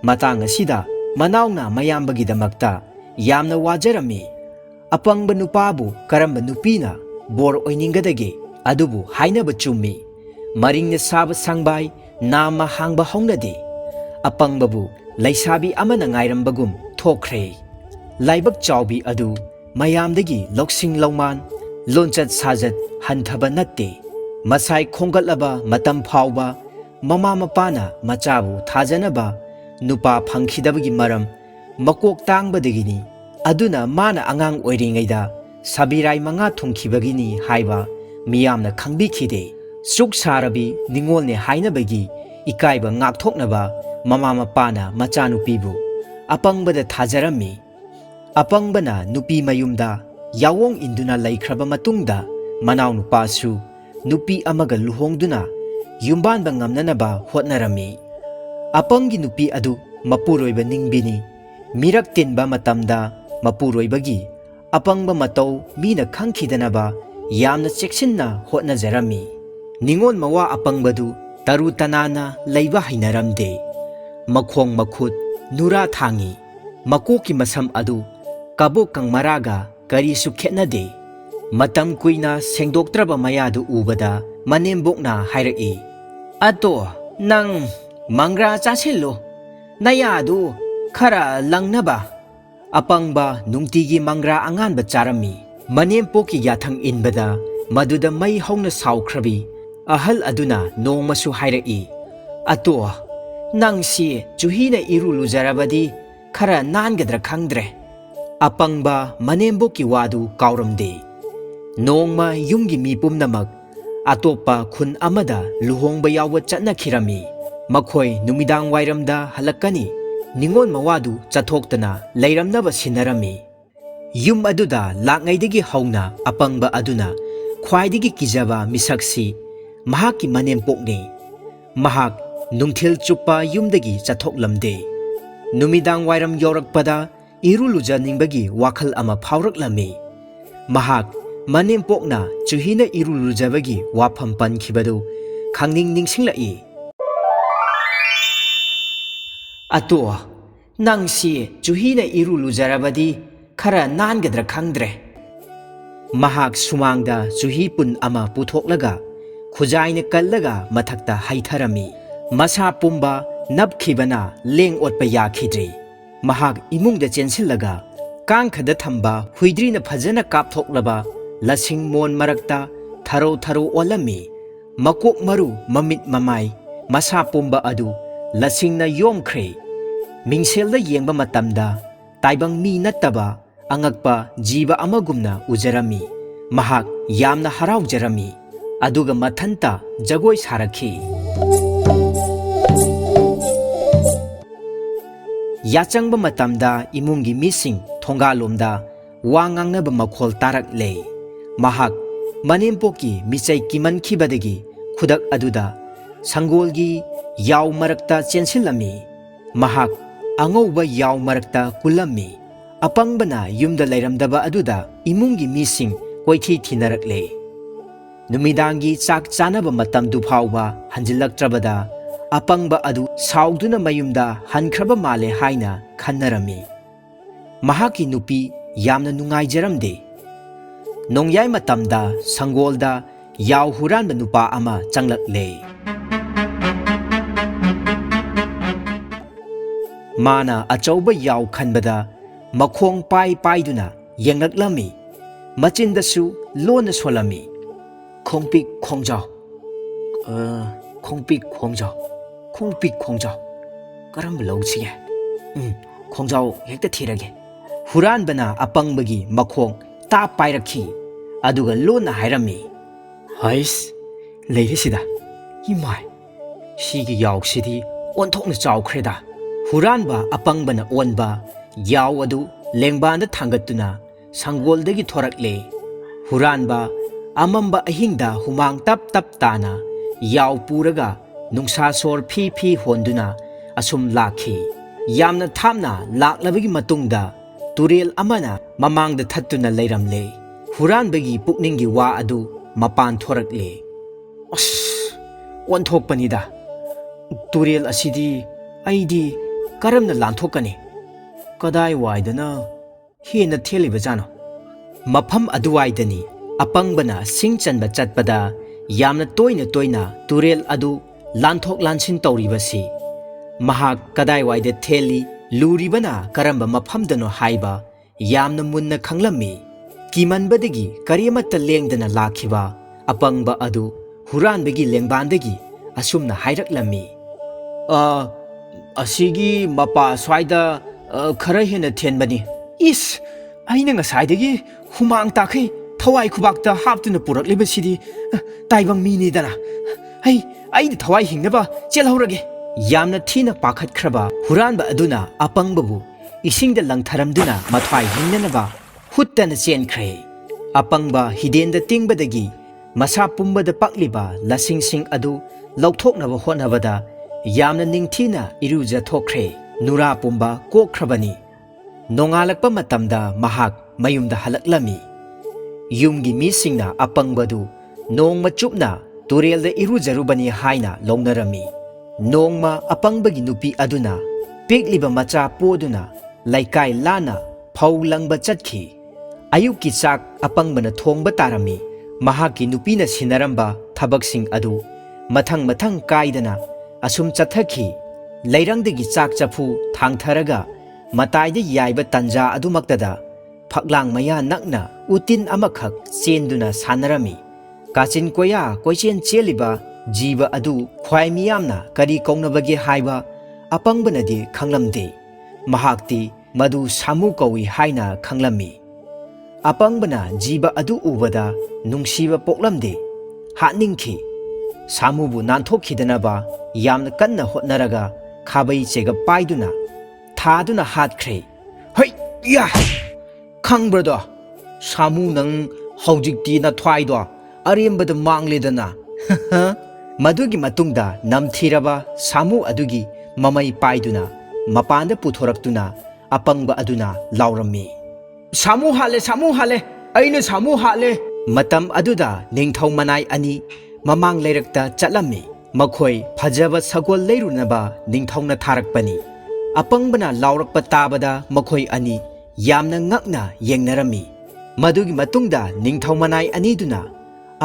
Matang asida manauna mayambagi-damakta yamna wajarami. Apangba nupabu karamba nupina bor oiningadage adubu hainaba chummi. Maringna saba sangbai nama hangba hongnade. Apangbabu laisabi amana ngairambagum thokre. Laibak chawbi adu mayamdagi loksing lawman lonchat sajat hanthaba natte. Masai khongatlaba matam phawba mama mapana machabu thajanaba nupa phangkhidabagi maram makok tangbadagini. Aduna mana angang oiringaida sabirai manga thungkhibagini haiba miyamna khangbikhide. Suk sarabi ningolne hainabagi ikaiba ngakthoknaba mama mapana machanupibu apangbada thajarami. Apangbana nupi mayumda yawong induna laikhraba matungda manaw nupasu nupi amaga luhongduna yumbanba ngamnanaba hotnarami. Apanggi nupi adu mapuroiba ningbini. Mirak tinba matamda mapuroibagi apangba matau mina khangkhidanaba yamna cheksinna hotnajarami. Ningon mawa apangbadu taru tanana leiba hainaramde. Makhong makhut nura thangi. Makoki masam adu kabok kang maraga karisu khetnade. Matam kuina sengdoktraba mayadu ubada manembokna hairaki. Ato nang mangra chasillo. Nayadu khara langnaba. Apangba nungtigi mangra anganba charami. Manempoki yathang inbada maduda may hongna sawkhrabi. Ahal aduna nongmasu hairaki. Ato nang si chuhina iru lujarabadi khara nangadra khangdre. Apangba manemboki wadu kauramde. Nongma yumgi mi pumnamak atopa khun amada luhongba yawa chatnakhirami. Makhoi numidang wairamda halakani. Ningon mawadu chathoktana leiramnaba sinarami. Yum aduda lakngaidagi hauna apangba aduna khwaidagi kijaba misaksi mahaki manempokni. Mahak nungthil chupa yumdagi chathoklamde. Numidang wairam yaurakpada iru lujaningbagi wakhal ama phawraklami. Mahak manempokna chuhina iru lujabagi wafam pankhibadu khangning ningsinglai. Ato nangsi chuhina iru lujarabadi khara nangadra khangdre. Mahak sumangda chuhi pun ama puthoklaga khujaina kallaga mathakta haitharami. Masa pumba napkhibana leng otpa yakhidre. Mahak imungda chensillaga kangkhada thamba huidrina phajana kapthoklaba lasing mon marakta tharo tharo olami. Makok maru mamit mamai masa pumba adu lasingna yomkhre. Mingselda yengba matamda taibang mi nattaba angakpa jiba amagumna ujarami. Mahak yamna haraujarami. Aduga mathanta jagoi sarakhi. Yachangba matamda imungi mising thongalomda wa ngangnaba makhol tarakle. Mahak manempokki michai kimankhibadagi khudak aduda sangolgi yaw marakta chensilami. Mahak angauba yaw marakta kulami. Apangbana yumda leiramdaba aduda imungi mising koithi thinarakle. Numidangi chak chanaba matamdu phawba hanjilaktrabada apangba adu sauduna mayumda hankraba male haina khannarami. Mahaki nupi yamna nungaijaramde. Nongyai matamda sangolda yaw huranba nupa ama changlakle. Mana achauba yaw khanbada makhong pai paiduna yengaklami. Machindasu lona solami. Khongpik khongjao. Khongpik khongjao. Khongpik khongjao. Karamba lawchige. Khongjao hekta thirage. Huranbana apangbagi makhong ta pairakhi. Aduga lona hairami. Hais leirisida. Imai. Sigi yawksidi onthokna chawkhreda. Huranba apangbana onba yaw adu lengbanda thangatuna sangoldagi thorakle. Huranba amamba ahingda humang tap tap tana yaw puraga nungsa sor phi phi honduna asum lakhi. Yamna thamna laklabagi matungda turel amana mamangda thattuna leiramle. Huranbagi pukninggi wa adu mapan thorakle. ꯑꯣꯟꯊꯣꯛꯄꯅꯤꯗ ꯇꯨꯔꯦꯜ ꯑꯁꯤꯗꯤ ꯑꯩꯗꯤ ꯀꯔꯝꯅ ꯂꯥꯟꯊꯣꯛꯀꯅꯤ ꯀꯗꯥꯏ ꯋꯥꯏꯗꯅ ꯍꯦꯟꯅ ꯊꯦꯜꯂꯤꯕꯖꯥꯠꯅꯣ ꯃꯐꯝ ꯑꯗꯨꯋꯥꯏꯗꯅꯤ ꯑꯄꯪꯕꯅ ꯁꯤꯡ ꯆꯟꯕ ꯆꯠꯄꯗ ꯌꯥꯝꯅ ꯇꯣꯏꯅ ꯇꯨꯔꯦꯜ ꯑꯗꯨ ꯂꯥꯟꯊꯣꯛ ꯂꯥꯟꯁꯤꯟ ꯇꯧꯔꯤꯕꯁꯤ ꯃꯍꯥꯛ ꯀꯗꯥꯏꯋꯥꯏꯗ ꯊꯦꯜꯂꯤ ꯂꯨꯔꯤꯕꯅ ꯀꯔꯝꯕ ꯃꯐꯝꯗꯅꯣ ꯍꯥꯏꯕ ꯌꯥꯝꯅ ꯃꯨꯟꯅ ꯈꯪꯂꯝꯃꯤ ꯀꯤꯃꯟꯕꯗꯒꯤ ꯀꯔꯤꯃꯠꯇ ꯂꯦꯡꯗꯅ ꯂꯥꯛꯈꯤꯕ ꯑꯄꯪꯕ ꯑꯗꯨ ꯍꯨꯔꯥꯟꯕꯒꯤ ꯂꯦꯡꯕꯥꯟꯗꯒꯤ ꯑꯁꯨꯝꯅ ꯍꯥꯏꯔꯛꯂꯝꯃꯤ ꯑꯁꯤꯒꯤ ꯃꯄꯥ ꯁ꯭ꯋꯥꯏꯗ ꯈꯔ ꯍꯦꯟꯅ ꯊꯦꯟꯕꯅꯤ ꯏꯁ ꯑꯩꯅ ꯉꯁꯥꯏꯗꯒꯤ ꯍꯨꯃꯥꯡ ꯇꯥꯈꯩ ꯊꯋꯥꯏ ꯈꯨꯕꯥꯛꯇ ꯍꯥꯞꯇꯨꯅ ꯄꯨꯔꯛꯂꯤꯕꯁꯤꯗꯤ ꯇꯥꯏꯕꯪ ꯃꯤꯅꯤꯗꯅ ꯑꯩꯗꯤ ꯊꯋꯥꯏ ꯍꯤꯡꯅꯕ ꯆꯦꯜꯍꯧꯔꯒꯦ ꯌꯥꯝꯅ ꯊꯤꯅ ꯄꯥꯈꯠꯈ꯭ꯔꯕ ꯍꯨꯔꯥꯟꯕ ꯑꯗꯨꯅ ꯑꯄꯪꯕꯕꯨ ꯏꯁꯤꯡꯗ ꯂꯪꯊꯔꯝꯗꯨꯅ ꯃꯊ꯭ꯋꯥꯏ ꯍꯤꯡꯅꯅꯕ ꯍꯨꯠꯇꯅ ꯆꯦꯟꯈ꯭ꯔꯦ ꯑꯄꯪꯕ ꯍꯤꯗꯦꯟꯗ ꯇꯤꯡꯕꯗꯒꯤ ꯃꯁꯥ ꯄꯨꯝꯕꯗ ꯄꯛꯂꯤꯕ ꯂꯁꯤꯡꯁꯤꯡ ꯑꯗꯨ ꯂꯧꯊꯣꯛꯅꯕ ꯍꯣꯠꯅꯕꯗ ꯌꯥꯝꯅ ꯅꯤꯡꯊꯤꯅ ꯏꯔꯨꯖꯊꯣꯛꯈ꯭ꯔꯦ ꯅꯨꯔꯥ ꯄꯨꯝꯕ ꯀꯣꯛꯈ꯭ꯔꯕꯅꯤ ꯅꯣꯡꯉꯥꯜꯂꯛꯄ ꯃꯇꯝꯗ ꯃꯍꯥꯛ ꯃꯌꯨꯝꯗ ꯍꯜꯂꯛꯂꯝꯃꯤ ꯌꯨꯝꯒꯤ ꯃꯤꯁꯤꯡꯅ ꯑꯄꯪꯕꯗꯨ ꯅꯣꯡꯃ ꯆꯨꯞꯅ ꯇꯨꯔꯦꯜꯗ ꯏꯔꯨꯖꯔꯨꯕꯅꯤ ꯍꯥꯏꯅ ꯂꯧꯅꯔꯝꯃꯤ ꯅꯣꯡꯃ ꯑꯄꯪꯕꯒꯤ ꯅꯨꯄꯤ ꯑꯗꯨꯅ ꯄꯤꯛꯂꯤꯕ ꯃꯆꯥ ꯄꯣꯗꯨꯅ ꯂꯩꯀꯥꯏ ꯂꯥꯟꯅ ꯐꯧ ꯂꯪꯕ ꯆꯠꯈꯤ ꯑꯌꯨꯛꯀꯤ ꯆꯥꯛ ꯑꯄꯪꯕꯅ ꯊꯣꯡꯕ ꯇꯥꯔꯝꯃꯤ ꯃꯍꯥꯛꯀꯤ ꯅꯨꯄꯤꯅ ꯁꯤꯟꯅꯔꯝꯕ ꯊꯕꯛꯁꯤꯡ ꯑꯗꯨ ꯃꯊꯪ ꯀꯥꯏꯗꯅ ꯑꯁꯨꯝ ꯆꯠꯊꯈꯤ ꯂꯩꯔꯪꯗꯒꯤ ꯆꯥꯛ ꯆꯐꯨ ꯊꯥꯡꯊꯔꯒ ꯃꯇꯥꯏꯗ ꯌꯥꯏꯕ ꯇꯟꯖꯥ ꯑꯗꯨꯃꯛꯇꯗ ꯐꯛꯂꯥꯡ ꯃꯌꯥ ꯅꯛꯅ ꯎꯇꯤꯟ ꯑꯃꯈꯛ ꯆꯦꯟꯗꯨꯅ ꯁꯥꯟꯅꯔꯝꯃꯤ ꯀꯥꯆꯤꯟ ꯀꯣꯌꯥ ꯀꯣꯏꯆꯦꯟ ꯆꯦꯜꯂꯤꯕ ꯖꯤꯕ ꯑꯗꯨ ꯈ꯭ꯋꯥꯏ ꯃꯤꯌꯥꯝꯅ ꯀꯔꯤ ꯀꯧꯅꯕꯒꯦ ꯍꯥꯏꯕ ꯑꯄꯪꯕꯅꯗꯤ ꯈꯪꯂꯝꯗꯦ ꯃꯍꯥꯛꯇꯤ ꯃꯗꯨ ꯁꯥꯃꯨ ꯀꯧꯏ ꯍꯥꯏꯅ ꯈꯪꯂꯝꯃꯤ ꯑꯄꯪꯕꯅ ꯖꯤꯕ ꯑꯗꯨ ꯎꯕꯗ ꯅꯨꯡꯁꯤꯕ ꯄꯣꯛꯂꯝꯗꯦ ꯍꯥꯠꯅꯤꯡꯈꯤ ꯁꯥꯃꯨꯕꯨ ꯅꯥꯟꯊꯣꯛꯈꯤꯗꯅꯕ ꯌꯥꯝꯅ ꯀꯟꯅ ꯍꯣꯠꯅꯔꯒ ꯈꯥꯕꯩ ꯆꯦꯒꯞ ꯄꯥꯏꯗꯨꯅ ꯊꯥꯗꯨꯅ ꯍꯥꯠꯈ꯭ꯔꯦ ꯍꯩ ꯌꯥ ꯈꯪꯕ꯭ꯔꯗꯣ ꯁꯥꯃꯨ ꯅꯪ ꯍꯧꯖꯤꯛꯇꯤ ꯅꯊ꯭ꯋꯥꯏꯗꯣ ꯑꯔꯦꯝꯕꯗ ꯃꯥꯡꯂꯦꯗꯅ ꯃꯗꯨꯒꯤ ꯃꯇꯨꯡꯗ ꯅꯝꯊꯤꯔꯕ ꯁꯥꯃꯨ ꯑꯗꯨꯒꯤ ꯃꯃꯩ ꯄꯥꯏꯗꯨꯅ ꯃꯄꯥꯟꯗ ꯄꯨꯊꯣꯔꯛꯇꯨꯅ ꯑꯄꯪꯕ ꯑꯗꯨꯅ ꯂꯥꯎꯔꯝꯃꯤ ꯁꯥꯃꯨ ꯍꯥꯠꯂꯦ ꯑꯩꯅ ꯁꯥꯃꯨ ꯍꯥꯠꯂꯦ ꯃꯇꯝ ꯑꯗꯨꯗ ꯅꯤꯡꯊꯧ ꯃꯅꯥꯏ ꯑꯅꯤ ꯃꯃꯥꯡ ꯂꯩꯔꯛꯇ ꯆꯠꯂꯝꯃꯤ ꯃꯈꯣꯏ ꯐꯖꯕ ꯁꯒꯣꯜ ꯂꯩꯔꯨꯅꯕ ꯅꯤꯡꯊꯧꯅ ꯊꯥꯔꯛꯄꯅꯤ ꯑꯄꯪꯕꯅ ꯂꯥꯎꯔꯛꯄ ꯇꯥꯕꯗ ꯃꯈꯣꯏ ꯑꯅꯤ ꯌꯥꯝꯅ ꯉꯛꯅ ꯌꯦꯡꯅꯔꯝꯃꯤ ꯃꯗꯨꯒꯤ ꯃꯇꯨꯡꯗ ꯅꯤꯡꯊꯧ ꯃꯅꯥꯏ ꯑꯅꯤꯗꯨꯅ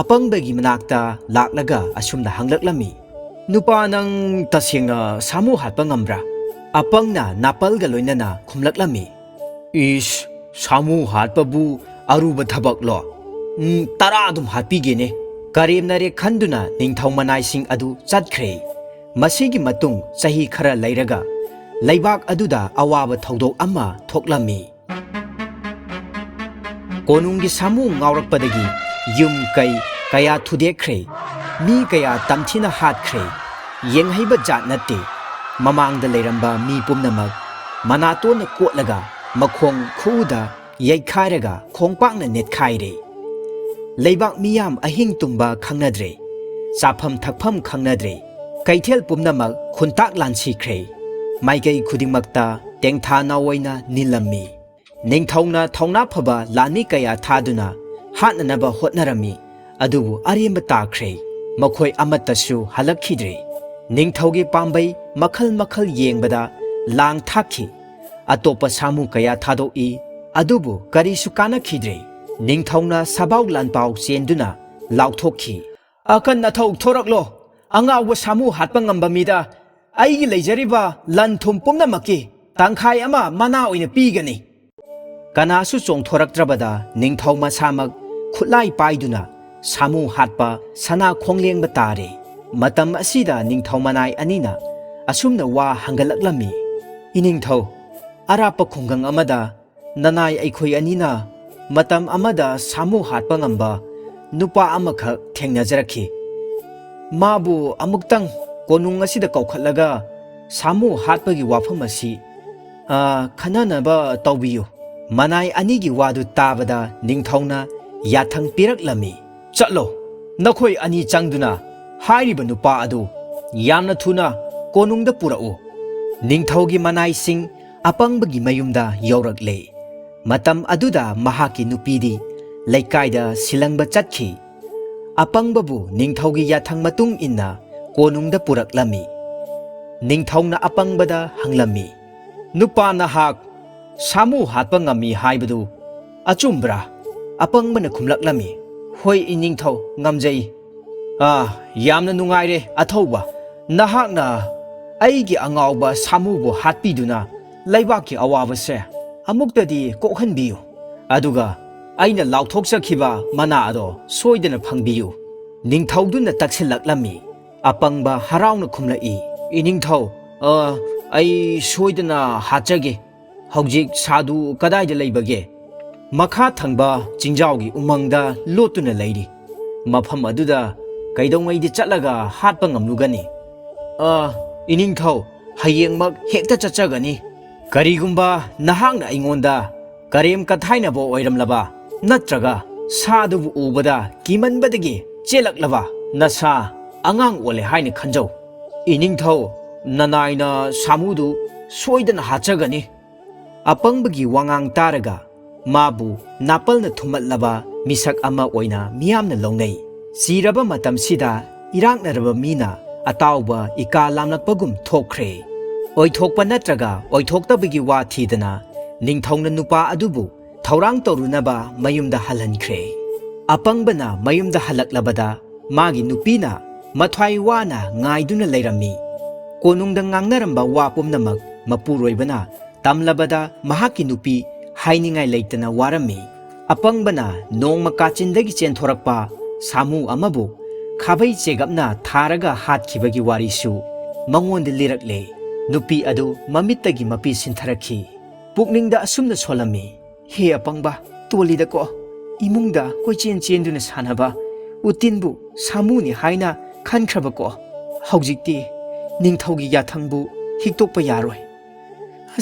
ꯑꯄꯪꯕꯒꯤ ꯃꯅꯥꯛꯇ ꯂꯥꯛꯂꯒ ꯑꯁꯨꯝꯅ ꯍꯪꯂꯛꯂꯝꯃꯤ ꯅꯨꯄꯥ ꯅꯪ ꯇꯁꯦꯡꯅ ꯁꯥꯃꯨ ꯍꯥꯠꯄ ꯉꯝꯕ꯭ꯔꯥ ꯑꯄꯪꯅ ꯅꯥꯄꯜꯒ ꯂꯣꯏꯅꯅ ꯈꯨꯝꯂꯛꯂꯝꯃꯤ ꯏꯁ ꯁꯥꯃꯨ ꯍꯥꯠꯄꯕꯨ ꯑꯔꯨꯕ ꯊꯕꯛꯂꯣ 10 ꯑꯗꯨꯝ ꯍꯥꯠꯄꯤꯒꯦꯅꯦ ꯀꯔꯦꯝꯅꯔꯦ ꯈꯟꯗꯨꯅ ꯅꯤꯡꯊꯧ ꯃꯅꯥꯏꯁꯤꯡ ꯑꯗꯨ ꯆꯠꯈ꯭ꯔꯦ ꯃꯁꯤꯒꯤ ꯃꯇꯨꯡ ꯆꯍꯤ ꯈꯔ ꯂꯩꯔꯒ ꯂꯩꯕꯥꯛ ꯑꯗꯨꯗ ꯑꯋꯥꯕ ꯊꯧꯗꯣꯛ ꯑꯃ ꯊꯣꯛꯂꯝꯃꯤ ꯀꯣꯅꯨꯡꯒꯤ ꯁꯥꯃꯨ ꯉꯥꯎꯔꯛꯄꯗꯒꯤ ꯌꯨꯝ ꯀꯩ ꯀꯌꯥ ꯊꯨꯗꯦꯛꯈ꯭ꯔꯦ ꯃꯤ ꯀꯌꯥ ꯇꯝꯊꯤꯅ ꯍꯥꯠꯈ꯭ꯔꯦ ꯌꯦꯡꯍꯩꯕ ꯖꯥꯠ ꯅꯠꯇꯦ ꯃꯃꯥꯡꯗ ꯂꯩꯔꯝꯕ ꯃꯤ ꯄꯨꯝꯅꯃꯛ ꯃꯅꯥꯇꯣꯟꯅ ꯀꯣꯠꯂꯒ ꯃꯈꯣꯡ ꯈꯨꯎꯗ ꯌꯩꯈꯥꯏꯔꯒ ꯈꯣꯡꯄꯥꯛꯅ ꯅꯦꯠꯈꯥꯏꯔꯦ ꯂꯩꯕꯥꯛ ꯃꯤꯌꯥꯝ ꯑꯍꯤꯡ ꯇꯨꯝꯕ ꯈꯪꯅꯗ꯭ꯔꯦ ꯆꯥꯐꯝ ꯊꯛꯐꯝ ꯈꯪꯅꯗ꯭ꯔꯦ ꯀꯩꯊꯦꯜ ꯄꯨꯝꯅꯃꯛ ꯈꯨꯟꯇꯥꯛ ꯂꯥꯟꯁꯤꯈ꯭ꯔꯦ ꯃꯥꯏꯀꯩ ꯈꯨꯗꯤꯡꯃꯛꯇ ꯇꯦꯡꯊꯥ ꯅꯥꯑꯣꯏꯅ ꯅꯤꯜꯂꯝꯃꯤ ꯅꯤꯡꯊꯧꯅ ꯊꯧꯅꯥ ꯐꯕ ꯂꯥꯟꯃꯤ ꯀꯌꯥ ꯊꯥꯗꯨꯅ ꯍꯥꯠꯅꯅꯕ ꯍꯣꯠꯅꯔꯝꯃꯤ ꯑꯗꯨꯕꯨ ꯑꯔꯦꯝꯕ ꯇꯥꯈ꯭ꯔꯦ ꯃꯈꯣꯏ ꯑꯃꯠꯇꯁꯨ ꯍꯜꯂꯛꯈꯤꯗ꯭ꯔꯦ ꯅꯤꯡꯊꯧꯒꯤ ꯄꯥꯝꯕꯩ ꯃꯈꯜ ꯌꯦꯡꯕꯗ ꯂꯥꯡ ꯊꯥꯛꯈꯤ ꯑꯇꯣꯞꯄ ꯁꯥꯃꯨ ꯀꯌా ꯊꯥꯗꯣꯛꯏ ꯑꯗꯨꯕꯨ ꯀꯔꯤꯁꯨ ꯀꯥꯟꯅꯈꯤꯗ꯭ꯔꯦ ꯅꯤꯡꯊꯧꯅ ꯁꯕꯥꯎ ꯂꯥꯟꯄꯥꯎ ꯆꯦꯟꯗꯨꯅ ꯂꯥꯎꯊꯣꯛꯈꯤ ꯑꯀꯟ ꯑꯊꯧ ꯊꯣꯔꯛꯂꯣ ꯑꯉꯥꯎꯕ ꯁꯥꯃꯨ ꯍꯥꯠꯄ ꯉꯝꯕ ꯃꯤꯗ ꯑꯩꯒꯤ ꯂꯩꯖꯔꯤꯕ ꯂꯟ ꯊꯨꯝ ꯄꯨꯝꯅꯃꯛꯀꯤ ꯇꯪꯈꯥꯏ ꯑꯃ ꯃꯅꯥ ꯑꯣꯏꯅ ꯄꯤꯒꯅꯤ ꯀꯅꯥꯁꯨ ꯆꯣꯡꯊꯣꯔꯛꯇ꯭ꯔꯕꯗ ꯅꯤꯡꯊꯧ ꯃꯁꯥꯃꯛ ꯈꯨꯠꯂꯥꯏ ꯄꯥꯏꯗꯨꯅ ꯁꯥꯃꯨ ꯍꯥꯠꯄ ꯁꯅꯥ ꯈꯣꯡꯂꯦꯡꯕ ꯇꯥꯔꯦ ꯃꯇꯝ ꯑꯁꯤꯗ ꯅꯤꯡꯊꯧ ꯃꯅꯥꯏ ꯑꯅꯤꯅ ꯑꯁꯨꯝꯅ ꯋꯥ ꯍꯪꯒꯠꯂꯛꯂꯝꯃꯤ ꯏꯅꯤꯡꯊꯧ ꯑꯔꯥꯞꯄ ꯈꯨꯡꯒꯪ ꯑꯃꯗ ꯅꯅꯥꯏ ꯑꯩꯈꯣꯏ ꯑꯅꯤꯅ ꯃꯇꯝ ꯑꯃꯗ ꯁꯥꯃꯨ ꯍꯥꯠꯄ ꯉꯝꯕ ꯅꯨꯄꯥ ꯑꯃꯈꯛ ꯊꯦꯡꯅꯖꯔꯛꯈꯤ ꯃꯥꯕꯨ ꯑꯃꯨꯛꯇꯪ ꯀꯣꯅꯨꯡ ꯑꯁꯤꯗ ꯀꯧꯈꯠꯂꯒ ꯁꯥꯃꯨ ꯍꯥꯠꯄꯒꯤ ꯋꯥꯐꯝ ꯑꯁꯤ ꯈꯟꯅꯅꯕ ꯇꯧꯕꯤꯌꯨ ꯃꯅꯥꯏ ꯑꯅꯤꯒꯤ ꯋꯥꯗꯨ ꯇꯥꯕꯗ ꯅꯤꯡꯊꯧꯅ ꯌꯥꯊꯪ ꯄꯤꯔꯛꯂꯝꯃꯤ ꯆꯠꯂꯣ ꯅꯈꯣꯏ ꯑꯅꯤ ꯆꯪꯗꯨꯅ ꯍꯥꯏꯔꯤꯕ ꯅꯨꯄꯥ ꯑꯗꯨ ꯌꯥꯝꯅ ꯊꯨꯅ ꯀꯣꯅꯨꯡꯗ ꯄꯨꯔꯛꯎ ꯅꯤꯡꯊꯧꯒꯤ ꯃꯅꯥꯏꯁꯤꯡ ꯑꯄꯪꯕꯒꯤ ꯃꯌꯨꯝꯗ ꯌꯧꯔꯛꯂꯦ ꯃꯇꯝ ꯑꯗꯨꯗ ꯃꯍꯥꯛꯀꯤ ꯅꯨꯄꯤꯗꯤ ꯂꯩꯀꯥꯏꯗ ꯁꯤꯂꯪꯕ ꯆꯠꯈꯤ ꯑꯄꯪꯕꯕꯨ ꯅꯤꯡꯊꯧꯒꯤ ꯌꯥꯊꯪ ꯃꯇꯨꯡ ꯏꯟꯅ ꯀꯣꯅꯨꯡꯗ ꯄꯨꯔꯛꯂꯝꯃꯤ꯫ ꯅꯤꯡꯊꯧꯅ ꯑꯄꯪꯕꯗ ꯍꯪꯂꯝꯃꯤ, ꯅꯨꯄꯥ ꯅꯍꯥꯛ ꯁꯥꯃꯨ ꯍꯥꯠꯄ ꯉꯝꯃꯤ ꯍꯥꯏꯕꯗꯨ ꯑꯆꯨꯝꯕ꯭ꯔꯥ? ꯑꯄꯪꯕꯅ ꯈꯨꯝꯂꯛꯂꯝꯃꯤ, ꯍꯣꯏ ꯏꯅꯤꯡꯊꯧ, ꯉꯝꯖꯩ꯫ ꯌꯥꯝꯅ ꯅꯨꯡꯉꯥꯏꯔꯦ ꯑꯊꯧꯕ, ꯅꯍꯥꯛꯅ ꯑꯩꯒꯤ ꯑꯉꯥꯎꯕ ꯁꯥꯃꯨꯕꯨ ꯍꯥꯠꯄꯤꯗꯨꯅ ꯂꯩꯕꯥꯛꯀꯤ ꯑꯋꯥꯕꯁꯦ ꯑꯃꯨꯛꯇꯗꯤ ꯀꯣꯛꯍꯟꯕꯤꯌꯨ, ꯑꯗꯨꯒ ꯑꯩꯅ ꯂꯥꯎꯊꯣꯛꯆꯈꯤꯕ ꯃꯅꯥ ꯑꯗꯣ ꯁꯣꯏꯗꯅ ꯐꯪꯕꯤꯌꯨ꯫ ꯅꯤꯡꯊꯧꯗꯨꯅ ꯇꯛꯁꯤꯜꯂꯛꯂꯝꯃꯤ꯫ ꯑꯄꯪꯕ ꯍꯔꯥꯎꯅ ꯈꯨꯝꯂꯛꯏ, ꯏꯅꯤꯡꯊꯧ, ꯑꯩ ꯁꯣꯏꯗꯅ ꯍꯥꯠꯆꯒꯦ꯫ ꯍꯧꯖꯤꯛ ꯁꯥꯗꯨ ꯀꯗꯥꯏꯗ ꯂꯩꯕꯒꯦ? ꯃꯈꯥ ꯊꯪꯕ ꯆꯤꯡꯖꯥꯎꯒꯤ ꯎꯃꯪꯗ ꯂꯣꯠꯇꯨꯅ ꯂꯩꯔꯤ꯫ ꯃꯐꯝ ꯑꯗꯨꯗ ꯀꯩꯗꯧꯉꯩꯗꯤ ꯆꯠꯂꯒ ꯍꯥꯠꯄ ꯉꯝꯂꯨꯒꯅꯤ? ꯏꯅꯤꯡꯊꯧ, ꯍꯌꯦꯡꯃꯛ ꯍꯦꯛꯇ ꯆꯠꯆꯒꯅꯤ꯫ ꯀꯔꯤꯒꯨꯝꯕ ꯅꯍꯥꯛꯅ ꯑꯩꯉꯣꯟꯗ ꯀꯔꯦꯝ ꯀꯊꯥꯏꯅꯕ ꯑꯣꯏꯔꯝꯂꯕ, ꯅꯠꯇ꯭ꯔꯒ ꯁꯥꯗꯨꯕꯨ ꯎꯕꯗ ꯀꯤꯃꯟꯕꯗꯒꯤ ꯆꯦꯜꯂꯛꯂꯕ ꯅꯁꯥ ꯑꯉꯥꯡ ꯑꯣꯜꯂꯦ ꯍꯥꯏꯅ ꯈꯟꯖꯧ꯫ ꯏꯅꯤꯡꯊꯧ, ꯅꯅꯥꯏꯅ ꯁꯥꯃꯨꯗꯨ ꯁꯣꯏꯗꯅ ꯍꯥꯠꯆꯒꯅꯤ꯫ ꯑꯄꯪꯕꯒꯤ ꯋꯥꯉꯥꯡ ꯇꯥꯔꯒ ꯃꯥꯕꯨ ꯅꯥꯄꯜꯅ ꯊꯨꯝꯍꯠꯂꯕ ꯃꯤꯁꯛ ꯑꯃ ꯑꯣꯏꯅ ꯃꯤꯌꯥꯝꯅ ꯂꯧꯅꯩ꯫ ꯁꯤꯔꯕ ꯃꯇꯝꯁꯤꯗ ꯏꯔꯥꯛꯅꯔꯕ ꯃꯤꯅ ꯑꯇꯥꯎꯕ ꯏꯀꯥ ꯂꯥꯝꯂꯛꯄꯒꯨꯝ ꯊꯣꯛꯈ꯭ꯔꯦ꯫ ꯑꯣꯏꯊꯣꯛꯄ ꯅꯠꯇ꯭ꯔꯒ ꯑꯣꯏꯊꯣꯛꯇꯕꯒꯤ ꯋꯥ ꯊꯤꯗꯅ ꯅꯤꯡꯊꯧꯅ ꯅꯨꯄꯥ ꯑꯗꯨꯕꯨ ꯊꯧꯔꯥꯡ ꯇꯧꯔꯨꯅꯕ ꯃꯌꯨꯝꯗ ꯍꯜꯍꯟꯈ꯭ꯔꯦ꯫ ꯑꯄꯪꯕꯅ ꯃꯌꯨꯝꯗ ꯍꯜꯂꯛꯂꯕꯗ ꯃꯥꯒꯤ ꯅꯨꯄꯤꯅ ꯃꯊ꯭ꯋꯥꯏ ꯋꯥꯅ ꯉꯥꯏꯗꯨꯅ ꯂꯩꯔꯝꯃꯤ꯫ ꯀꯣꯅꯨꯡꯗ ꯉꯥꯡꯅꯔꯝꯕ ꯋꯥ ꯄꯨꯝꯅꯃꯛ ꯃꯄꯨꯔꯣꯏꯕꯅ ꯇꯝꯂꯕꯗ ꯃꯍꯥꯛꯀꯤ ꯅꯨꯄꯤ ꯍꯥꯏꯅꯤꯡꯉꯥꯏ ꯂꯩꯇꯅ ꯋꯥꯔꯝꯃꯤ꯫ ꯑꯄꯪꯕꯅ ꯅꯣꯡꯃ ꯀꯥꯆꯤꯟꯗꯒꯤ ꯆꯦꯟꯊꯣꯔꯛꯄ ꯁꯥꯃꯨ ꯑꯃꯕꯨ ꯈꯥꯕꯩ ꯆꯦꯒꯞꯅ ꯊꯥꯔꯒ ꯍꯥꯠꯈꯤꯕꯒꯤ ꯋꯥꯔꯤꯁꯨ ꯃꯉꯣꯟꯗ ꯂꯤꯔꯛꯂꯦ꯫ ꯅꯨꯄꯤ ꯑꯗꯨ ꯃꯃꯤꯠꯇꯒꯤ ꯃꯄꯤ ꯁꯤꯟꯊꯔꯛꯈꯤ꯫ ꯄꯨꯛꯅꯤꯡꯗ ꯑꯁꯨꯝꯅ ꯁꯣꯜꯂꯝꯃꯤ, ꯍꯦ ꯑꯄꯪꯕ, ꯇꯣꯜꯂꯤꯗꯀꯣ, ꯏꯃꯨꯡꯗ ꯀꯣꯏꯆꯦꯟ ꯆꯦꯟꯗꯨꯅ ꯁꯥꯟꯅꯕ ꯎꯇꯤꯟꯕꯨ ꯁꯥꯃꯨꯅꯤ ꯍꯥꯏꯅ ꯈꯟꯈ꯭ꯔꯕꯀꯣ꯫ ꯍꯧꯖꯤꯛꯇꯤ ꯅꯤꯡꯊꯧꯒꯤ ꯌꯥꯊꯪꯕꯨ ꯍꯤꯛꯇꯣꯛꯄ ꯌꯥꯔꯣꯏ꯫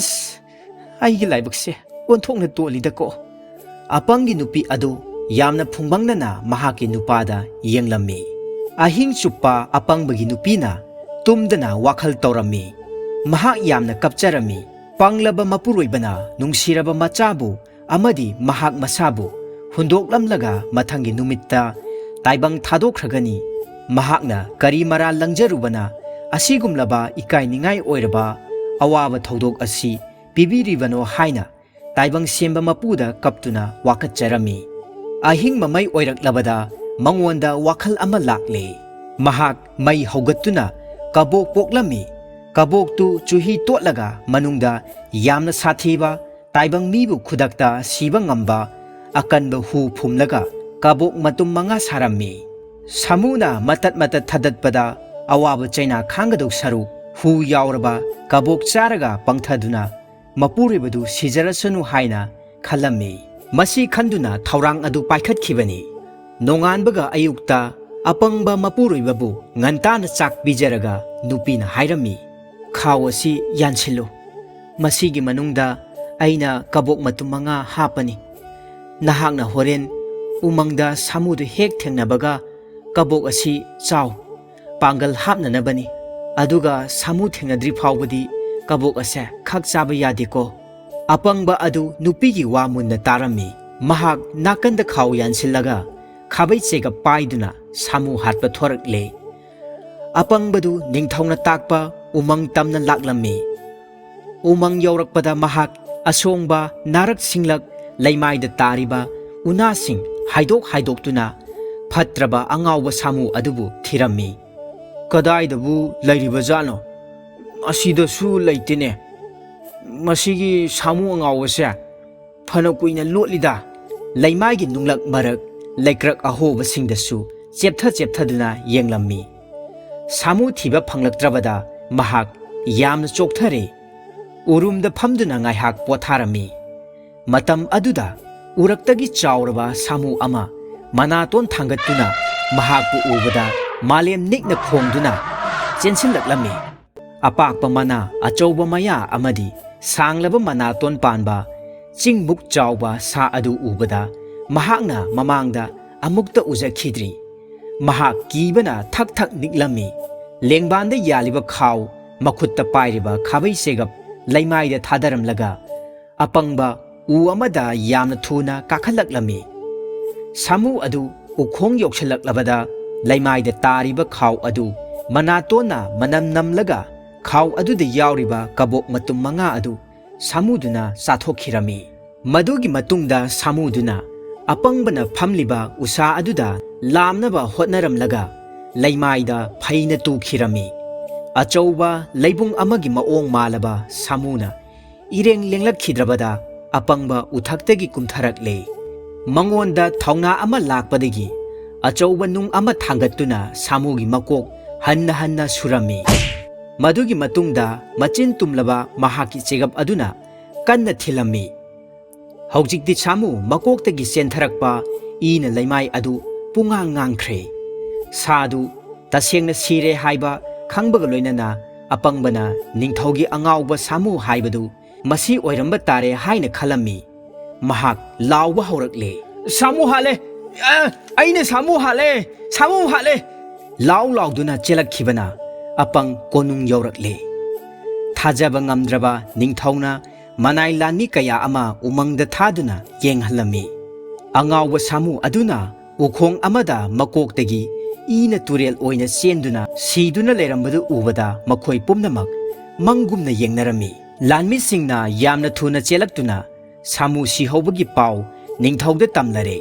ꯑꯩꯒꯤ ꯂꯥꯏꯕꯛꯁꯦ ꯑꯣꯟꯊꯣꯛꯅ ꯇꯣꯜꯂꯤꯗꯀꯣ꯫ ꯑꯄꯪꯒꯤ ꯅꯨꯄꯤ ꯑꯗꯨ ꯌꯥꯝꯅ ꯐꯨꯡꯕꯪꯅꯅ ꯃꯍꯥꯛꯀꯤ ꯅꯨꯄꯥꯗ ꯌꯦꯡꯂꯝꯃꯤ꯫ ꯑꯍꯤꯡ ꯆꯨꯞꯄ ꯑꯄꯪꯕꯒꯤ ꯅꯨꯄꯤꯅ ꯇꯨꯝꯗꯅ ꯋꯥꯈꯜ ꯇꯧꯔꯝꯃꯤ꯫ ꯃꯍꯥꯛ ꯌꯥꯝꯅ ꯀꯞꯆꯔꯝꯃꯤ꯫ ꯄꯪꯂꯕ ꯃꯄꯨꯔꯣꯏꯕꯅ ꯅꯨꯡꯁꯤꯔꯕ ꯃꯆꯥꯕꯨ ꯑꯃꯗꯤ ꯃꯍꯥꯛ ꯃꯁꯥꯕꯨ ꯍꯨꯟꯗꯣꯛꯂꯝꯂꯒ ꯃꯊꯪꯒꯤ ꯅꯨꯃꯤꯠꯇ ꯇꯥꯏꯕꯪ ꯊꯥꯗꯣꯛꯈ꯭ꯔꯒꯅꯤ꯫ ꯃꯍꯥꯛꯅ ꯀꯔꯤ ꯃꯔꯥꯜ ꯂꯪꯖꯔꯨꯕꯅ ꯑꯁꯤꯒꯨꯝꯂꯕ ꯏꯀꯥꯏꯅꯤꯡꯉꯥꯏ ꯑꯣꯏꯔꯕ ꯑꯋꯥꯕ ꯊꯧꯗꯣꯛ ꯑꯁꯤ ꯄꯤꯕꯤꯔꯤꯕꯅꯣ ꯍꯥꯏꯅ ꯇꯥꯏꯕꯪ ꯁꯦꯝꯕ ꯃꯄꯨꯗ ꯀꯞꯇꯨꯅ ꯋꯥꯀꯠꯆꯔꯝꯃꯤ꯫ ꯑꯍꯤꯡ ꯃꯃꯩ ꯑꯣꯏꯔꯛꯂꯕꯗ ꯃꯉꯣꯟꯗ ꯋꯥꯈꯜ ꯑꯃ ꯂꯥꯛꯂꯦ꯫ ꯃꯍꯥꯛ ꯃꯩ ꯍꯧꯒꯠꯇꯨꯅ ꯀꯕꯣꯛ ꯄꯣꯛꯂꯝꯃꯤ꯫ ꯀꯕꯣꯛꯇꯨ ꯆꯨꯍꯤ ꯇꯣꯠꯂꯒ ꯃꯅꯨꯡꯗ ꯌꯥꯝꯅ ꯁꯥꯊꯤꯕ, ꯇꯥꯏꯕꯪ ꯃꯤꯕꯨ ꯈꯨꯗꯛꯇ ꯁꯤꯕ ꯉꯝꯕ ꯑꯀꯟꯕ ꯍꯨ ꯐꯨꯝꯂꯒ ꯀꯕꯣꯛ ꯃꯇꯨꯝ 5 ꯁꯥꯔꯝꯃꯤ꯫ ꯁꯥꯃꯨꯅ ꯃꯇꯠ ꯃꯇꯠ ꯊꯗꯠꯄꯗ ꯑꯋꯥꯕ ꯆꯩꯅꯥ ꯈꯥꯡꯒꯗꯧ ꯁꯔꯨꯛ ꯍꯨ ꯌꯥꯎꯔꯕ ꯀꯕꯣꯛ ꯆꯥꯔꯒ ꯄꯪꯊꯗꯨꯅ ꯃꯄꯨꯔꯣꯏꯕꯗꯨ ꯁꯤꯖꯔꯁꯅꯨ ꯍꯥꯏꯅ ꯈꯜꯂꯝꯃꯤ꯫ ꯃꯁꯤ ꯈꯟꯗꯨꯅ ꯊꯧꯔꯥꯡ ꯑꯗꯨ ꯄꯥꯏꯈꯠꯈꯤꯕꯅꯤ꯫ ꯅꯣꯡꯉꯥꯟꯕꯒ ꯑꯌꯨꯛꯇ ꯑꯄꯪꯕ ꯃꯄꯨꯔꯣꯏꯕꯕꯨ ꯉꯟꯇꯥꯅ ꯆꯥꯛ ꯄꯤꯖꯔꯒ ꯅꯨꯄꯤꯅ ꯍꯥꯏꯔꯝꯃꯤ, ꯈꯥꯎ ꯑꯁꯤ ꯌꯥꯟꯁꯤꯜꯂꯨ, ꯃꯁꯤꯒꯤ ꯃꯅꯨꯡꯗ ꯑꯩꯅ ꯀꯕꯣꯛ ꯃꯇꯨꯝ 5 ꯍꯥꯞꯄꯅꯤ꯫ ꯅꯍꯥꯛꯅ ꯍꯣꯔꯦꯟ ꯎꯃꯪꯗ ꯁꯥꯃꯨꯗꯨ ꯍꯦꯛ ꯊꯦꯡꯅꯕꯒ ꯀꯕꯣꯛ ꯑꯁꯤ ꯆꯥꯎ, ꯄꯥꯡꯒꯜ ꯍꯥꯞꯅꯅꯕꯅꯤ꯫ ꯑꯗꯨꯒ ꯁꯥꯃꯨ ꯊꯦꯡꯅꯗ꯭ꯔꯤ ꯐꯥꯎꯕꯗꯤ ꯀꯕꯣꯛ ꯑꯁꯦ ꯈꯛ ꯆꯥꯕ ꯌꯥꯗꯦꯀꯣ꯫ ꯑꯄꯪꯕ ꯑꯗꯨ ꯅꯨꯄꯤꯒꯤ ꯋꯥ ꯃꯨꯟꯅ ꯇꯥꯔꯝꯃꯤ꯫ ꯃꯍꯥꯛ ꯅꯥꯀꯟꯗ ꯈꯥꯎ ꯌꯥꯟꯁꯤꯜꯂꯒ ꯈꯥꯕꯩ ꯆꯦꯒꯞ ꯄꯥꯏꯗꯨꯅ ꯁꯥꯃꯨ ꯍꯥꯠꯄ ꯊꯣꯔꯛꯂꯦ꯫ ꯑꯄꯪꯕꯗꯨ ꯅꯤꯡꯊꯧꯅ ꯇꯥꯛꯄ ꯎꯃꯪ ꯇꯝꯅ ꯂꯥꯛꯂꯝꯃꯤ꯫ ꯎꯃꯪ ꯌꯧꯔꯛꯄꯗ ꯃꯍꯥꯛ ꯑꯁꯣꯡꯕ ꯅꯥꯔꯛ ꯁꯤꯡꯂꯛ ꯂꯩꯃꯥꯏꯗ ꯇꯥꯔꯤꯕ ꯎꯅꯥꯁꯤꯡ ꯍꯥꯏꯗꯣꯛꯇꯨꯅ ꯐꯠꯇ꯭ꯔꯕ ꯑꯉꯥꯎꯕ ꯁꯥꯃꯨ ꯑꯗꯨꯕꯨ ꯊꯤꯔꯝꯃꯤ꯫ ꯀꯗꯥꯏꯗꯕꯨ ꯂꯩꯔꯤꯕꯖꯥꯠꯅꯣ? ꯑꯁꯤꯗꯁꯨ ꯂꯩꯇꯦꯅꯦ꯫ ꯃꯁꯤꯒꯤ ꯁꯥꯃꯨ ꯑꯉꯥꯎꯕꯁꯦ ꯐꯅ ꯀꯨꯏꯅ ꯂꯣꯠꯂꯤꯗ꯫ ꯂꯩꯃꯥꯏꯒꯤ ꯅꯨꯡꯂꯛ ꯃꯔꯛ ꯂꯩꯀ꯭ꯔꯛ ꯑꯍꯣꯕꯁꯤꯡꯗꯁꯨ ꯆꯦꯞꯊꯗꯨꯅ ꯌꯦꯡꯂꯝꯃꯤ꯫ ꯁꯥꯃꯨ ꯊꯤꯕ ꯐꯪꯂꯛꯇ꯭ꯔꯕꯗ ꯃꯍꯥꯛ ꯌꯥꯝꯅ ꯆꯣꯛꯊꯔꯦ꯫ ꯎꯔꯨꯝꯗ ꯐꯝꯗꯨꯅ ꯉꯥꯏꯍꯥꯛ ꯄꯣꯊꯥꯔꯝꯃꯤ꯫ ꯃꯇꯝ ꯑꯗꯨꯗ ꯎꯔꯛꯇꯒꯤ ꯆꯥꯎꯔꯕ ꯁꯥꯃꯨ ꯑꯃ ꯃꯅꯥꯇꯣꯟ ꯊꯥꯡꯒꯠꯇꯨꯅ ꯃꯍꯥꯛꯄꯨ ꯎꯕꯗ ꯃꯥꯂꯦꯝ ꯅꯤꯛꯅ ꯈꯣꯡꯗꯨꯅ ꯆꯦꯟꯁꯤꯜꯂꯛꯂꯝꯃꯤ꯫ ꯑꯄꯥꯛꯄ ꯃꯅꯥ, ꯑꯆꯧꯕ ꯃꯌꯥ ꯑꯃꯗꯤ ꯁꯥꯡꯂꯕ ꯃꯅꯥꯇꯣꯟ ꯄꯥꯟꯕ ꯆꯤꯡꯃꯨꯛ ꯆꯥꯎꯕ ꯁꯥ ꯑꯗꯨ ꯎꯕꯗ ꯃꯍꯥꯛꯅ ꯃꯃꯥꯡꯗ ꯑꯃꯨꯛꯇ ꯎꯖꯈꯤꯗ꯭ꯔꯤ꯫ ꯃꯍꯥꯛ ꯀꯤꯕꯅ ꯊꯛ ꯊꯛ ꯅꯤꯛꯂꯝꯃꯤ꯫ ꯂꯦꯡꯕꯥꯟꯗ ꯌꯥꯜꯂꯤꯕ ꯈꯥꯎ, ꯃꯈꯨꯠꯇ ꯄꯥꯏꯔꯤꯕ ꯈꯥꯕꯩ ꯆꯦꯒꯞ ꯂꯩꯃꯥꯏꯗ ꯊꯥꯗꯔꯝꯂꯒ ꯑꯄꯪꯕ ꯎ ꯑꯃꯗ ꯌꯥꯝꯅ ꯊꯨꯅ ꯀꯥꯈꯠꯂꯛꯂꯝꯃꯤ꯫ ꯁꯥꯃꯨ ꯑꯗꯨ ꯎꯈꯣꯡ ꯌꯧꯁꯤꯜꯂꯛꯂꯕꯗ ꯂꯩꯃꯥꯏꯗ ꯇꯥꯔꯤꯕ ꯈꯥꯎ ꯑꯗꯨ ꯃꯅꯥꯇꯣꯟꯅ ꯃꯅꯝ ꯅꯝꯂꯒ ꯈꯥꯎ ꯑꯗꯨꯗ ꯌꯥꯎꯔꯤꯕ ꯀꯕꯣꯛ ꯃꯇꯨꯝ 5 ꯑꯗꯨ ꯁꯥꯃꯨꯗꯨꯅ ꯆꯥꯊꯣꯛꯈꯤꯔꯝꯃꯤ꯫ ꯃꯗꯨꯒꯤ ꯃꯇꯨꯡꯗ ꯁꯥꯃꯨꯗꯨꯅ ꯑꯄꯪꯕꯅ ꯐꯝꯂꯤꯕ ꯎꯁꯥ ꯑꯗꯨꯗ ꯂꯥꯝꯅꯕ ꯍꯣꯠꯅꯔꯝꯂꯒ ꯂꯩꯃꯥꯏꯗ ꯐꯩꯅ ꯇꯨꯈꯤꯔꯝꯃꯤ꯫ ꯑꯆꯧꯕ ꯂꯩꯕꯨꯡ ꯑꯃꯒꯤ ꯃꯑꯣꯡ ꯃꯥꯜꯂꯕ ꯁꯥꯃꯨꯅ ꯏꯔꯦꯡ ꯂꯦꯡꯂꯛꯈꯤꯗ꯭ꯔꯕꯗ ꯑꯄꯪꯕ ꯎꯊꯛꯇꯒꯤ ꯀꯨꯝꯊꯔꯛꯂꯦ꯫ ꯃꯉꯣꯟꯗ ꯊꯧꯅꯥ ꯑꯃ ꯂꯥꯛꯄꯗꯒꯤ ꯑꯆꯧꯕ ꯅꯨꯡ ꯑꯃ ꯊꯥꯡꯒꯠꯇꯨꯅ ꯁꯥꯃꯨꯒꯤ ꯃꯀꯣꯛ ꯍꯟꯅ ꯍꯟꯅ ꯁꯨꯔꯝꯃꯤ꯫ ꯃꯗꯨꯒꯤ ꯃꯇꯨꯡꯗ ꯃꯆꯤꯟ ꯇꯨꯝꯂꯕ ꯃꯍꯥꯛꯀꯤ ꯆꯦꯒꯞ ꯑꯗꯨꯅ ꯀꯟꯅ ꯊꯤꯜꯂꯝꯃꯤ꯫ ꯍꯧꯖꯤꯛꯇꯤ ꯁꯥꯃꯨ ꯃꯀꯣꯛꯇꯒꯤ ꯆꯦꯟꯊꯔꯛꯄ ꯏꯅ ꯂꯩꯃꯥꯏ ꯑꯗꯨ ꯄꯨꯡꯉꯥꯡ ꯉꯥꯡꯈ꯭ꯔꯦ꯫ ꯁꯥꯗꯨ ꯇꯁꯦꯡꯅ ꯁꯤꯔꯦ ꯍꯥꯏꯕ ꯈꯪꯕꯒ ꯂꯣꯏꯅꯅ ꯑꯄꯪꯕꯅ ꯅꯤꯡꯊꯧꯒꯤ ꯑꯉꯥꯎꯕ ꯁꯥꯃꯨ ꯍꯥꯏꯕꯗꯨ ꯃꯁꯤ ꯑꯣꯏꯔꯝꯕ ꯇꯥꯔꯦ ꯍꯥꯏꯅ ꯈꯜꯂꯝꯃꯤ꯫ ꯃꯍꯥꯛ ꯂꯥꯎꯕ ꯍꯧꯔꯛꯂꯦ, "ꯁꯥꯃꯨ ꯍꯥꯠꯂꯦ! ꯑꯩꯅ ꯁꯥꯃꯨ ꯍꯥꯠꯂꯦ! ꯁꯥꯃꯨ ꯍꯥꯠꯂꯦ!" ꯂꯥꯎ ꯂꯥꯎꯗꯨꯅ ꯆꯦꯜꯂꯛꯈꯤꯕꯅ ꯑꯄꯪ ꯀꯣꯅꯨꯡ ꯌꯧꯔꯛꯂꯦ꯫ ꯊꯥꯖꯕ ꯉꯝꯗ꯭ꯔꯕ ꯅꯤꯡꯊꯧꯅ ꯃꯅꯥꯏ ꯂꯥꯟꯃꯤ ꯀꯌꯥ ꯑꯃ ꯎꯃꯪꯗ ꯊꯥꯗꯨꯅ ꯌꯦꯡꯍꯜꯂꯝꯃꯤ꯫ ꯑꯉꯥꯎꯕ ꯁꯥꯃꯨ ꯑꯗꯨꯅ ꯎꯈꯣꯡ ꯑꯃꯗ ꯃꯀꯣꯛꯇꯒꯤ ꯏꯅ ꯇꯨꯔꯦꯜ ꯑꯣꯏꯅ ꯆꯦꯟꯗꯨꯅ ꯁꯤꯗꯨꯅ ꯂꯩꯔꯝꯕꯗꯨ ꯎꯕꯗ ꯃꯈꯣꯏ ꯄꯨꯝꯅꯃꯛ ꯃꯪꯒꯨꯝꯅ ꯌꯦꯡꯅꯔꯝꯃꯤ꯫ ꯂꯥꯟꯃꯤꯁꯤꯡꯅ ꯌꯥꯝꯅ ꯊꯨꯅ ꯆꯦꯜꯂꯛꯇꯨꯅ ꯁꯥꯃꯨ ꯁꯤꯍꯧꯕꯒꯤ ꯄꯥꯎ ꯅꯤꯡꯊꯧꯗ ꯇꯝꯅꯔꯦ꯫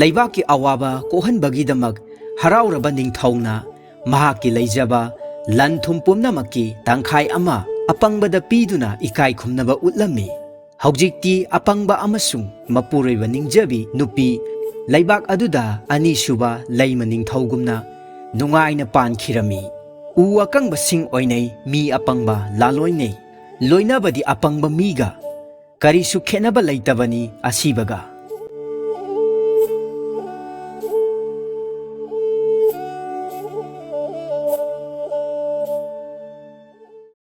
ꯂꯩꯕꯥꯛꯀꯤ ꯑꯋꯥꯕ ꯀꯣꯛꯍꯟꯕꯒꯤꯗꯃꯛ ꯍꯔꯥꯎꯔꯕ ꯅꯤꯡꯊꯧꯅ ꯃꯍꯥꯛꯀꯤ ꯂꯩꯖꯕ ꯂꯟ ꯊꯨꯝ ꯄꯨꯝꯅꯃꯛꯀꯤ ꯇꯪꯈꯥꯏ ꯑꯃ ꯑꯄꯪꯕꯗ ꯄꯤꯗꯨꯅ ꯏꯀꯥꯏ ꯈꯨꯝꯅꯕ ꯎꯠꯂꯝꯃꯤ꯫ ꯍꯧꯖꯤꯛꯇꯤ ꯑꯄꯪꯕ ꯑꯃꯁꯨꯡ ꯃꯄꯨꯔꯣꯏꯕ ꯅꯤꯡꯖꯕꯤ ꯅꯨꯄꯤ ꯂꯩꯕꯥꯛ ꯑꯗꯨꯗ ꯑꯅꯤꯁꯨꯕ ꯂꯩꯃ ꯅꯤꯡꯊꯧꯒꯨꯝꯅ ꯅꯨꯡꯉꯥꯏꯅ ꯄꯥꯟꯈꯤꯔꯝꯃꯤ꯫ ꯎ ꯑꯀꯪꯕꯁꯤꯡ ꯑꯣꯏꯅꯩ ꯃꯤ ꯑꯄꯪꯕ ꯂꯥꯂꯣꯏꯅꯩ꯫ ꯂꯣꯏꯅꯕꯗꯤ ꯑꯄꯪꯕ ꯃꯤꯒ ꯀꯔꯤꯁꯨ ꯈꯦꯠꯅꯕ ꯂꯩꯇꯕꯅꯤ ꯑꯁꯤꯕꯒ꯫